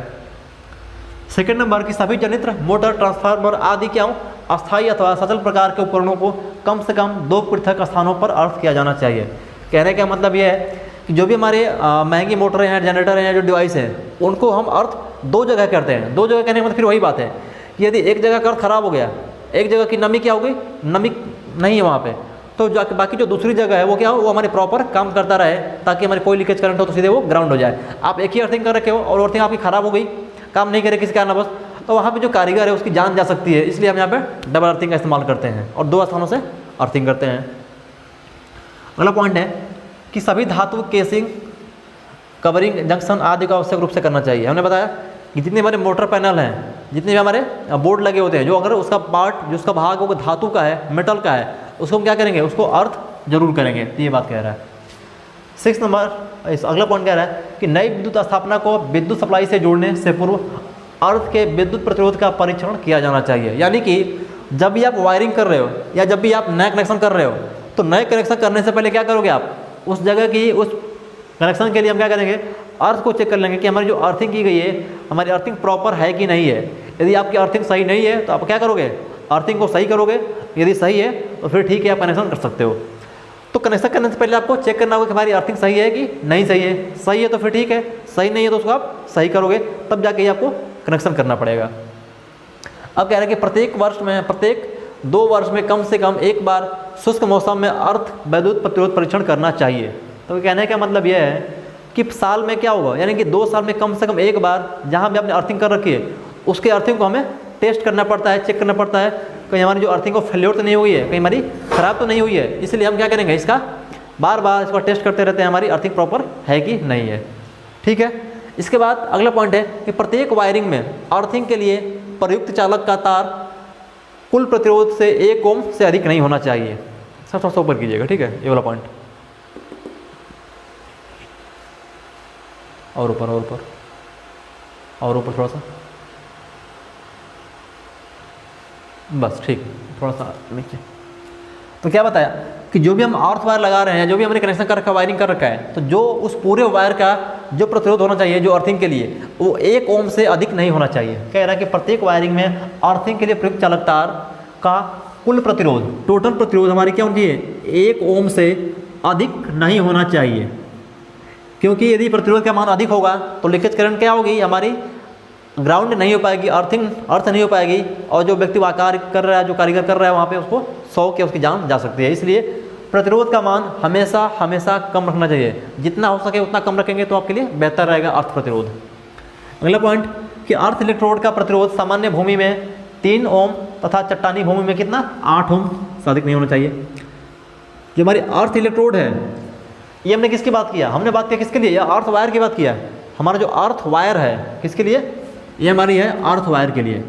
सेकेंड नंबर की सभी जनित्र, मोटर, ट्रांसफार्मर आदि क्या हो, अस्थायी अथवा सचल प्रकार के उपकरणों को कम से कम 2 पृथक स्थानों पर अर्थ किया जाना चाहिए। कहने का मतलब यह है कि जो भी हमारे महंगी मोटरें हैं, जनरेटर हैं, जो डिवाइस हैं, उनको हम अर्थ 2 जगह करते हैं। 2 जगह कहने का मतलब फिर वही बात है कि यदि एक जगह का अर्थ खराब हो गया, एक जगह की नमी क्या हो गई, नमी नहीं है वहाँ पे, तो बाकी जो दूसरी जगह है वो क्या हो, वो हमारे प्रॉपर काम करता रहे, ताकि हमारी कोई लीकेज करंट हो तो सीधे वो ग्राउंड हो जाए। आप एक ही अर्थिंग कर रखे हो और अर्थिंग आपकी खराब हो गई, काम नहीं करे किसी कारणवश, तो वहाँ पे जो कारीगर है उसकी जान जा सकती है। इसलिए हम यहाँ पे डबल अर्थिंग का इस्तेमाल करते हैं और 2 स्थानों से अर्थिंग करते हैं। अगला पॉइंट है कि सभी धातु केसिंग, कवरिंग, जंक्शन आदि का आवश्यक रूप से करना चाहिए। हमने बताया कि जितने हमारे मोटर पैनल हैं, जितने भी हमारे बोर्ड लगे होते हैं, जो अगर उसका पार्ट, जो उसका भाग होगा धातु का है, मेटल का है, उसको हम क्या करेंगे, उसको अर्थ जरूर करेंगे। तो ये बात कह रहा है। 6 नंबर, अगला पॉइंट कह रहा है कि नई विद्युत स्थापना को विद्युत सप्लाई से जोड़ने से पूर्व अर्थ के विद्युत प्रतिरोध का परीक्षण किया जाना चाहिए। यानी कि जब भी आप वायरिंग कर रहे हो या जब भी आप नया कनेक्शन कर रहे हो, तो नए कनेक्शन करने से पहले क्या करोगे, आप उस जगह की, उस कनेक्शन के लिए हम क्या करेंगे, अर्थ को चेक कर लेंगे कि हमारी जो अर्थिंग की गई है, हमारी अर्थिंग प्रॉपर है कि नहीं है। यदि आपकी अर्थिंग सही नहीं है तो आप क्या करोगे, अर्थिंग को सही करोगे। यदि सही है तो फिर ठीक है, आप कनेक्शन कर सकते हो। तो कनेक्शन करने से पहले आपको चेक करना होगा कि हमारी अर्थिंग सही है कि नहीं सही है। सही है तो फिर ठीक है, सही नहीं है तो उसको आप सही करोगे, तब जाके ही आपको कनेक्शन करना पड़ेगा। अब कह रहे हैं कि प्रत्येक 2 वर्ष में कम से कम एक बार शुष्क मौसम में अर्थ विद्युत प्रतिरोध परीक्षण करना चाहिए। तो कहने का मतलब यह है कि साल में क्या होगा, यानी कि 2 साल में कम से कम एक बार जहाँ भी आपने अर्थिंग कर रखी है उसके अर्थिंग को हमें टेस्ट करना पड़ता है, चेक करना पड़ता है, कहीं हमारी जो अर्थिंग को फेल्योर तो नहीं हुई है, कहीं हमारी ख़राब तो नहीं हुई है। इसलिए हम क्या करेंगे, इसका बार बार इसको टेस्ट करते रहते हैं, हमारी अर्थिंग प्रॉपर है कि नहीं है। ठीक है, इसके बाद अगला पॉइंट है कि प्रत्येक वायरिंग में अर्थिंग के लिए प्रयुक्त चालक का तार कुल प्रतिरोध से 1 ओम से अधिक नहीं होना चाहिए। सब थोड़ा सा ऊपर कीजिएगा, ठीक है, ये वाला पॉइंट, और ऊपर और ऊपर और ऊपर थोड़ा सा, बस ठीक, थोड़ा सा नीचे। तो क्या बताया कि जो भी हम अर्थ वायर लगा रहे हैं, जो भी हमने कनेक्शन कर रखा है, वायरिंग कर रखा है, तो जो उस पूरे वायर का जो प्रतिरोध होना चाहिए, जो अर्थिंग के लिए, वो 1 ओम से अधिक नहीं होना चाहिए। कह रहा है कि प्रत्येक वायरिंग में अर्थिंग के लिए प्रयुक्त चालक तार का कुल प्रतिरोध, टोटल प्रतिरोध हमारी क्या होनी चाहिए, 1 ओम से अधिक नहीं होना चाहिए। क्योंकि यदि प्रतिरोध का मान अधिक होगा तो लीकेज करंट क्या होगी, हमारी ग्राउंड नहीं हो पाएगी, अर्थिंग अर्थ नहीं हो पाएगी, और जो व्यक्ति वहाँ कार्य कर रहा है, जो कारीगर कर रहा है वहाँ पे, उसको शौक या उसकी जान जा सकती है। इसलिए प्रतिरोध का मान हमेशा हमेशा कम रखना चाहिए, जितना हो सके उतना कम रखेंगे तो आपके लिए बेहतर रहेगा अर्थ प्रतिरोध। अगला पॉइंट कि अर्थ इलेक्ट्रोड का प्रतिरोध सामान्य भूमि में 3 ओम तथा चट्टानी भूमि में कितना 8 ओम से अधिक नहीं होना चाहिए। जो हमारी अर्थ इलेक्ट्रोड है, ये हमने किसकी बात किया, हमने बात किया किसके लिए, या अर्थ वायर की बात किया। हमारा जो अर्थ वायर है किसके लिए, ये हमारी है अर्थ वायर के लिए,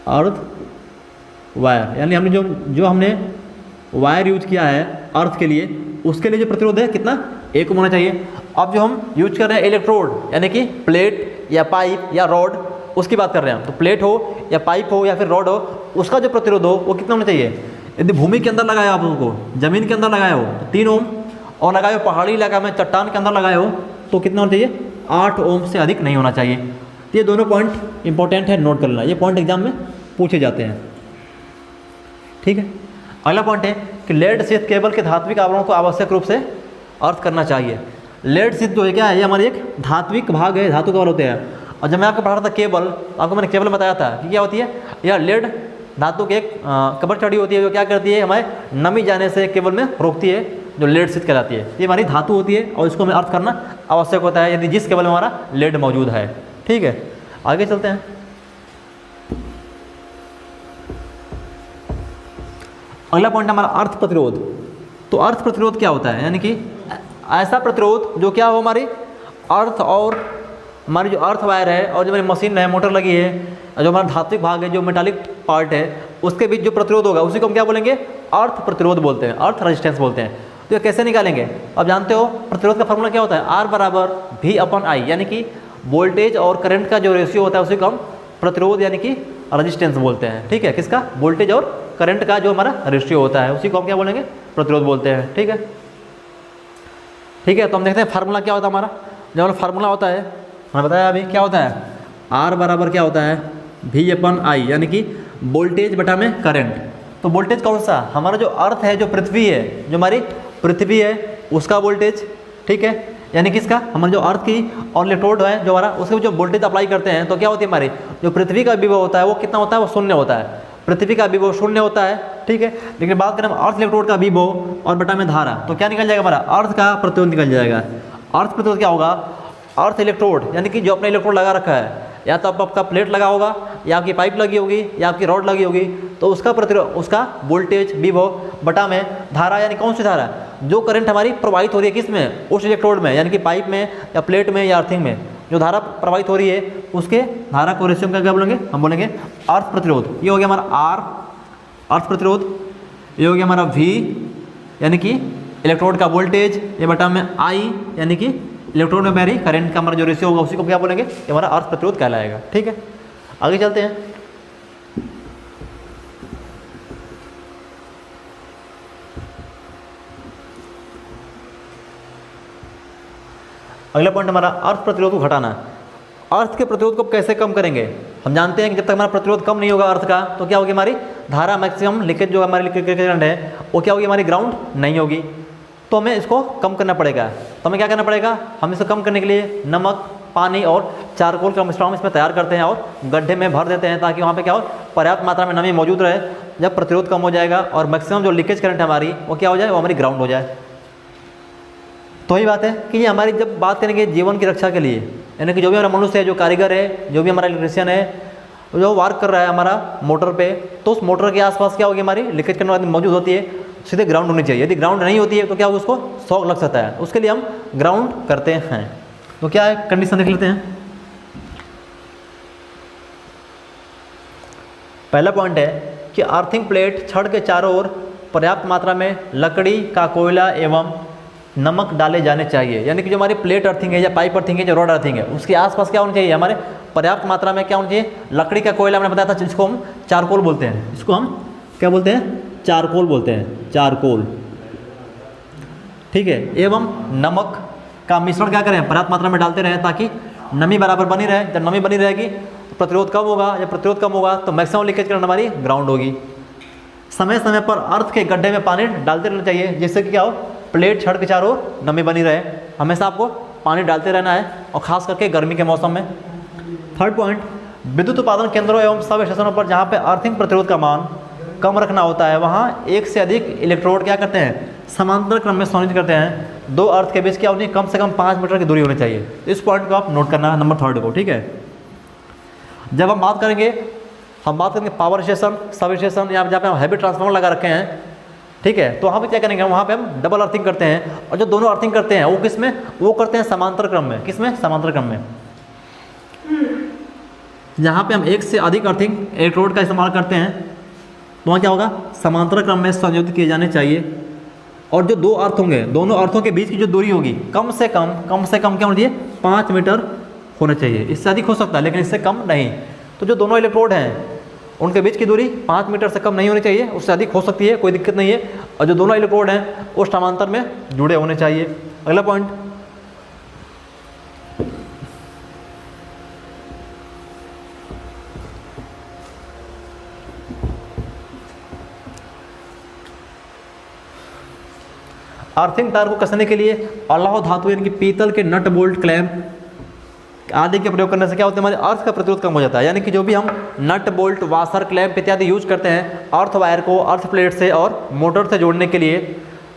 अर्थ वायर, यानी हमने जो हमने वायर यूज किया है अर्थ के लिए, उसके लिए जो प्रतिरोध है कितना 1 ओम होना चाहिए। अब जो हम यूज कर रहे हैं इलेक्ट्रोड, यानी कि प्लेट या पाइप या रॉड, उसकी बात कर रहे हैं, तो प्लेट हो या पाइप हो या फिर रॉड हो, उसका जो प्रतिरोध हो वो कितना होना चाहिए। यदि भूमि के अंदर लगाया आप उसको, जमीन के अंदर लगाए हो तो 3 ओम, और लगाए हो पहाड़ी इलाका में चट्टान के अंदर लगाए हो तो कितना होना चाहिए 8 ओम से अधिक नहीं होना चाहिए। तो ये दोनों पॉइंट इंपॉर्टेंट है, नोट कर लेना, ये पॉइंट एग्जाम में पूछे जाते हैं, ठीक है। अगला पॉइंट है कि लेड शीथ केबल के धात्विक आवरण को आवश्यक रूप से अर्थ करना चाहिए। लेड शीथ जो है क्या है, ये हमारे एक धात्विक भाग है, धातु केबल होते हैं। और जब मैं आपको पढ़ा था केबल, आपको मैंने केबल बताया था कि क्या होती है, यह लेड धातु के एक कबर चढ़ी होती है, जो क्या करती है हमारे नमी जाने से केबल में रोकती है, जो लेड शीथ कहलाती है। ये हमारी धातु होती है और इसको हमें अर्थ करना आवश्यक होता है यदि जिस केबल में हमारा लेड मौजूद है, ठीक है। आगे चलते हैं। अगला पॉइंट हमारा अर्थ प्रतिरोध। तो अर्थ प्रतिरोध क्या होता है, यानी कि ऐसा प्रतिरोध जो क्या हो हमारी अर्थ और हमारी जो अर्थ वायर है और जो हमारी मशीन है, मोटर लगी है, जो हमारा धात्विक भाग है, जो मेटालिक पार्ट है, उसके बीच जो प्रतिरोध होगा उसी को हम क्या बोलेंगे, अर्थ प्रतिरोध बोलते हैं, अर्थ रेजिस्टेंस बोलते हैं। तो ये कैसे निकालेंगे, अब जानते हो प्रतिरोध का फॉर्मूला क्या होता है, R बराबर V/I, यानी कि वोल्टेज और करंट का जो रेशियो होता है उसी को हम प्रतिरोध यानी कि रेजिस्टेंस बोलते हैं, ठीक है। किसका, वोल्टेज और करंट का जो हमारा रेशियो होता है उसी को हम क्या बोलेंगे, प्रतिरोध बोलते हैं, ठीक है। ठीक है, तो हम देखते हैं फार्मूला क्या होता है हमारा। जो हमारा फार्मूला होता है, मैंने बताया अभी क्या होता है, R बराबर क्या होता है V/I, यानी कि वोल्टेज बटा में करंट। तो वोल्टेज कौन सा, हमारा जो अर्थ है, जो पृथ्वी है, जो हमारी पृथ्वी है उसका वोल्टेज, ठीक है, यानी किसका, हमारे जो अर्थ की और इलेक्ट्रोड है जो हमारा, उसके जो वोल्टेज अप्लाई करते हैं तो क्या होती है हमारी जो पृथ्वी का विभव होता है वो कितना होता है, वो 0 होता है। पृथ्वी का विभव 0 होता है, ठीक है। लेकिन बात करें हम अर्थ इलेक्ट्रोड का विभव और बटा में धारा, तो क्या निकल जाएगा हमारा, अर्थ का प्रतिरोध निकल जाएगा। अर्थ प्रतिरोध क्या होगा, अर्थ इलेक्ट्रोड यानी कि जो अपना इलेक्ट्रोड लगा रखा है, या तो आपका प्लेट लगा होगा, या आपकी पाइप लगी होगी, या आपकी रॉड लगी होगी, तो उसका प्रतिरोध, उसका वोल्टेज विभव बटा में धारा, यानी कौन सी धारा, जो करंट हमारी प्रवाहित हो रही है किस में, उस इलेक्ट्रोड में, यानी कि पाइप में या प्लेट में या अर्थिंग में जो धारा प्रवाहित हो रही है उसके धारा को रेशियो में क्या बोलेंगे, हम बोलेंगे अर्थ प्रतिरोध। ये हो गया हमारा R अर्थ प्रतिरोध, ये हो गया हमारा V यानी कि इलेक्ट्रोड का वोल्टेज, ये बटा में I यानी कि इलेक्ट्रोड में मेरी करंट का हमारा जो रेशियो होगा उसी को क्या बोलेंगे, ये हमारा अर्थ प्रतिरोध कहलाएगा, ठीक है। आगे चलते हैं। अगला पॉइंट हमारा अर्थ प्रतिरोध को घटाना। अर्थ के प्रतिरोध को कैसे कम करेंगे, हम जानते हैं कि जब तक हमारा प्रतिरोध कम नहीं होगा अर्थ का, तो क्या होगी हमारी धारा मैक्सिमम लीकेज, जो हमारी लीकेज करंट है वो क्या होगी, हमारी ग्राउंड नहीं होगी। तो हमें इसको कम करना पड़ेगा। तो हमें क्या करना पड़ेगा, हम इसको कम करने के लिए नमक, पानी और चारकोल का मिश्रण इसमें तैयार करते हैं और गड्ढे में भर देते हैं, ताकि वहाँ पे क्या हो, पर्याप्त मात्रा में नमी मौजूद रहे। जब प्रतिरोध कम हो जाएगा और मैक्सिमम जो लीकेज करंट है हमारी वो क्या हो जाए, वो हमारी ग्राउंड हो जाए। तो ही बात है कि ये हमारी जब बात करेंगे जीवन की रक्षा के लिए, यानी कि जो भी हमारा मनुष्य है, जो कारीगर है, जो भी हमारा इलेक्ट्रिशियन है, जो वर्क कर रहा है हमारा मोटर पे, तो उस मोटर के आसपास क्या होगी, हमारी लीकेज करने वाली मौजूद होती है, सीधे ग्राउंड होनी चाहिए। यदि ग्राउंड नहीं होती है तो क्या होगा, उसको शॉक लग सकता है, उसके लिए हम ग्राउंड करते हैं। तो क्या है कंडीशन देख लेते हैं। पहला पॉइंट है कि अर्थिंग प्लेट छड़ के चारों ओर पर्याप्त मात्रा में लकड़ी का कोयला एवं नमक डाले जाने चाहिए। यानी कि जो हमारी प्लेट अर्थिंग है या पाइप अर्थिंग है, जो रॉड अर्थिंग है, उसके आसपास क्या होना चाहिए, हमारे पर्याप्त मात्रा में क्या होना चाहिए, लकड़ी का कोयला। मैंने बताया था जिसको हम चारकोल बोलते हैं, इसको हम क्या बोलते हैं, चारकोल बोलते हैं, चारकोल, ठीक है। एवं नमक का मिश्रण क्या करें, पर्याप्त मात्रा में डालते रहें, ताकि नमी बराबर बनी रहे। जब नमी बनी रहेगी तो प्रतिरोध कम होगा, जब प्रतिरोध कम होगा तो मैक्सिमम लीकेज करंट हमारी ग्राउंड होगी। समय समय पर अर्थ के गड्ढे में पानी डालते रहना चाहिए, जिससे कि क्या हो, प्लेट छड़ के चारों ओर नमी बनी रहे। हमेशा आपको पानी डालते रहना है, और खास करके गर्मी के मौसम में। थर्ड पॉइंट, विद्युत उत्पादन केंद्रों एवं सब स्टेशनों पर जहाँ पे अर्थिंग प्रतिरोध का मान कम रखना होता है, वहाँ एक से अधिक इलेक्ट्रोड क्या करते हैं, समांतर क्रम में संयोजित करते हैं। दो अर्थ के बीच क्या होनी है, कम से कम 5 मीटर की दूरी होनी चाहिए। इस पॉइंट को आप नोट करना है, नंबर थर्ड को, ठीक है। जब हम बात करेंगे पावर स्टेशन, सब स्टेशन, या जहाँ पे हम हैवी ट्रांसफार्मर लगा रखे हैं, ठीक है, तो वहाँ पे क्या करेंगे, वहाँ पे हम डबल अर्थिंग करते हैं। और जो दोनों अर्थिंग करते हैं वो किस में, वो करते हैं समांतर क्रम में। किस में, समांतर क्रम में। जहाँ पे हम एक से अधिक अर्थिंग इलेक्ट्रोड का इस्तेमाल करते हैं, तो वहाँ क्या होगा, समांतर क्रम में संयोजित किए जाने चाहिए। और जो दो अर्थ होंगे, दोनों अर्थों के बीच की जो दूरी होगी कम से कम क्या होनी चाहिए, 5 मीटर होना चाहिए। इससे अधिक हो सकता है लेकिन इससे कम नहीं। तो जो दोनों इलेक्ट्रोड हैं उनके बीच की दूरी 5 मीटर से कम नहीं होनी चाहिए, उससे अधिक हो सकती है, कोई दिक्कत नहीं है। और जो दोनों इलेक्ट्रोड हैं वो समांतर में जुड़े होने चाहिए। अगला पॉइंट, अर्थिंग तार को कसने के लिए अलाव धातु यानी कि पीतल के नट बोल्ट क्लैंप आदि के प्रयोग करने से क्या होता है, हमारे अर्थ का प्रतिरोध कम हो जाता है। यानी कि जो भी हम नट बोल्ट वाशर क्लैंप इत्यादि यूज करते हैं अर्थ वायर को अर्थ प्लेट से और मोटर से जोड़ने के लिए,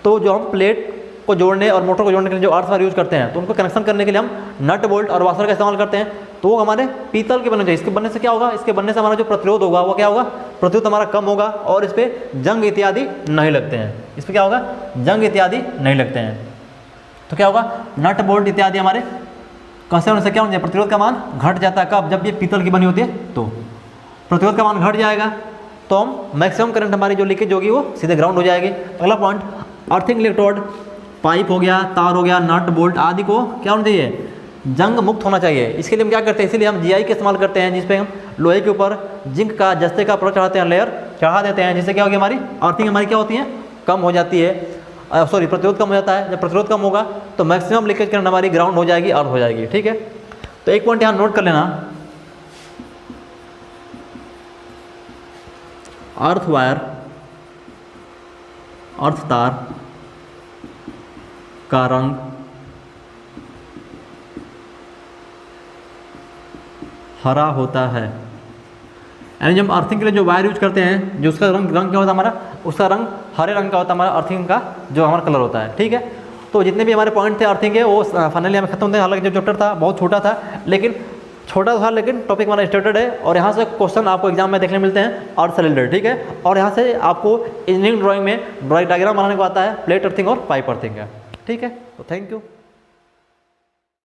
तो जो हम प्लेट को जोड़ने और मोटर को जोड़ने के लिए जो अर्थ वायर यूज करते हैं, तो उनको कनेक्शन करने के लिए हम नट बोल्ट और वाशर का इस्तेमाल करते हैं। तो वो हमारे पीतल के बनने चाहिए। इसके बनने से क्या होगा, इसके बनने से हमारा जो प्रतिरोध होगा वो क्या होगा, प्रतिरोध हमारा कम होगा और इस पर जंग इत्यादि नहीं लगते हैं। इस पर क्या होगा, जंग इत्यादि नहीं लगते हैं। तो क्या होगा, नट बोल्ट इत्यादि हमारे कैसे होने से क्या होने, प्रतिरोध का मान घट जाता है। कब, जब ये पीतल की बनी होती है तो प्रतिरोध का मान घट जाएगा, तो हम मैक्सिमम करंट हमारी जो लीकेज होगी वो सीधे ग्राउंड हो जाएगी। अगला पॉइंट, अर्थिंग इलेक्ट्रोड, पाइप हो गया, तार हो गया, नट बोल्ट आदि को क्या होना चाहिए, जंग मुक्त होना चाहिए। इसके लिए हम क्या करते हैं, इसीलिए हम जीआई का इस्तेमाल करते हैं, जिसपे हम लोहे के ऊपर जिंक का जस्ते का प्रोडक्ट चढ़ाते हैं, लेयर चढ़ा देते हैं, जिससे क्या होगी, हमारी अर्थिंग हमारी क्या होती है, कम हो जाती है। सॉरी, प्रतिरोध कम हो जाता है। जब प्रतिरोध कम होगा तो मैक्सिमम लीकेज करंट हमारी ग्राउंड हो जाएगी, अर्थ हो जाएगी, ठीक है। तो एक पॉइंट यहाँ नोट कर लेना, अर्थ वायर, अर्थ तार का रंग हरा होता है। यानी जब अर्थिंग के लिए जो वायर यूज करते हैं, जो उसका रंग क्या होता है हमारा, उसका रंग हरे रंग का होता है, हमारा अर्थिंग का जो हमारा कलर होता है, ठीक है। तो जितने भी हमारे पॉइंट थे अर्थिंग के वो फाइनली हमें खत्म होते हैं। हालांकि जो चैप्टर था बहुत छोटा था, लेकिन टॉपिक हमारा स्टार्टेड है। और यहाँ से क्वेश्चन आपको एग्जाम में देखने मिलते हैं अर्थ से रिलेटेड, ठीक है। और यहाँ से आपको इंजीनियरिंग ड्राइंग में ड्राइंग डायग्राम बनाने को आता है, प्लेट अर्थिंग और पाइप अर्थिंग का, ठीक है। तो थैंक यू।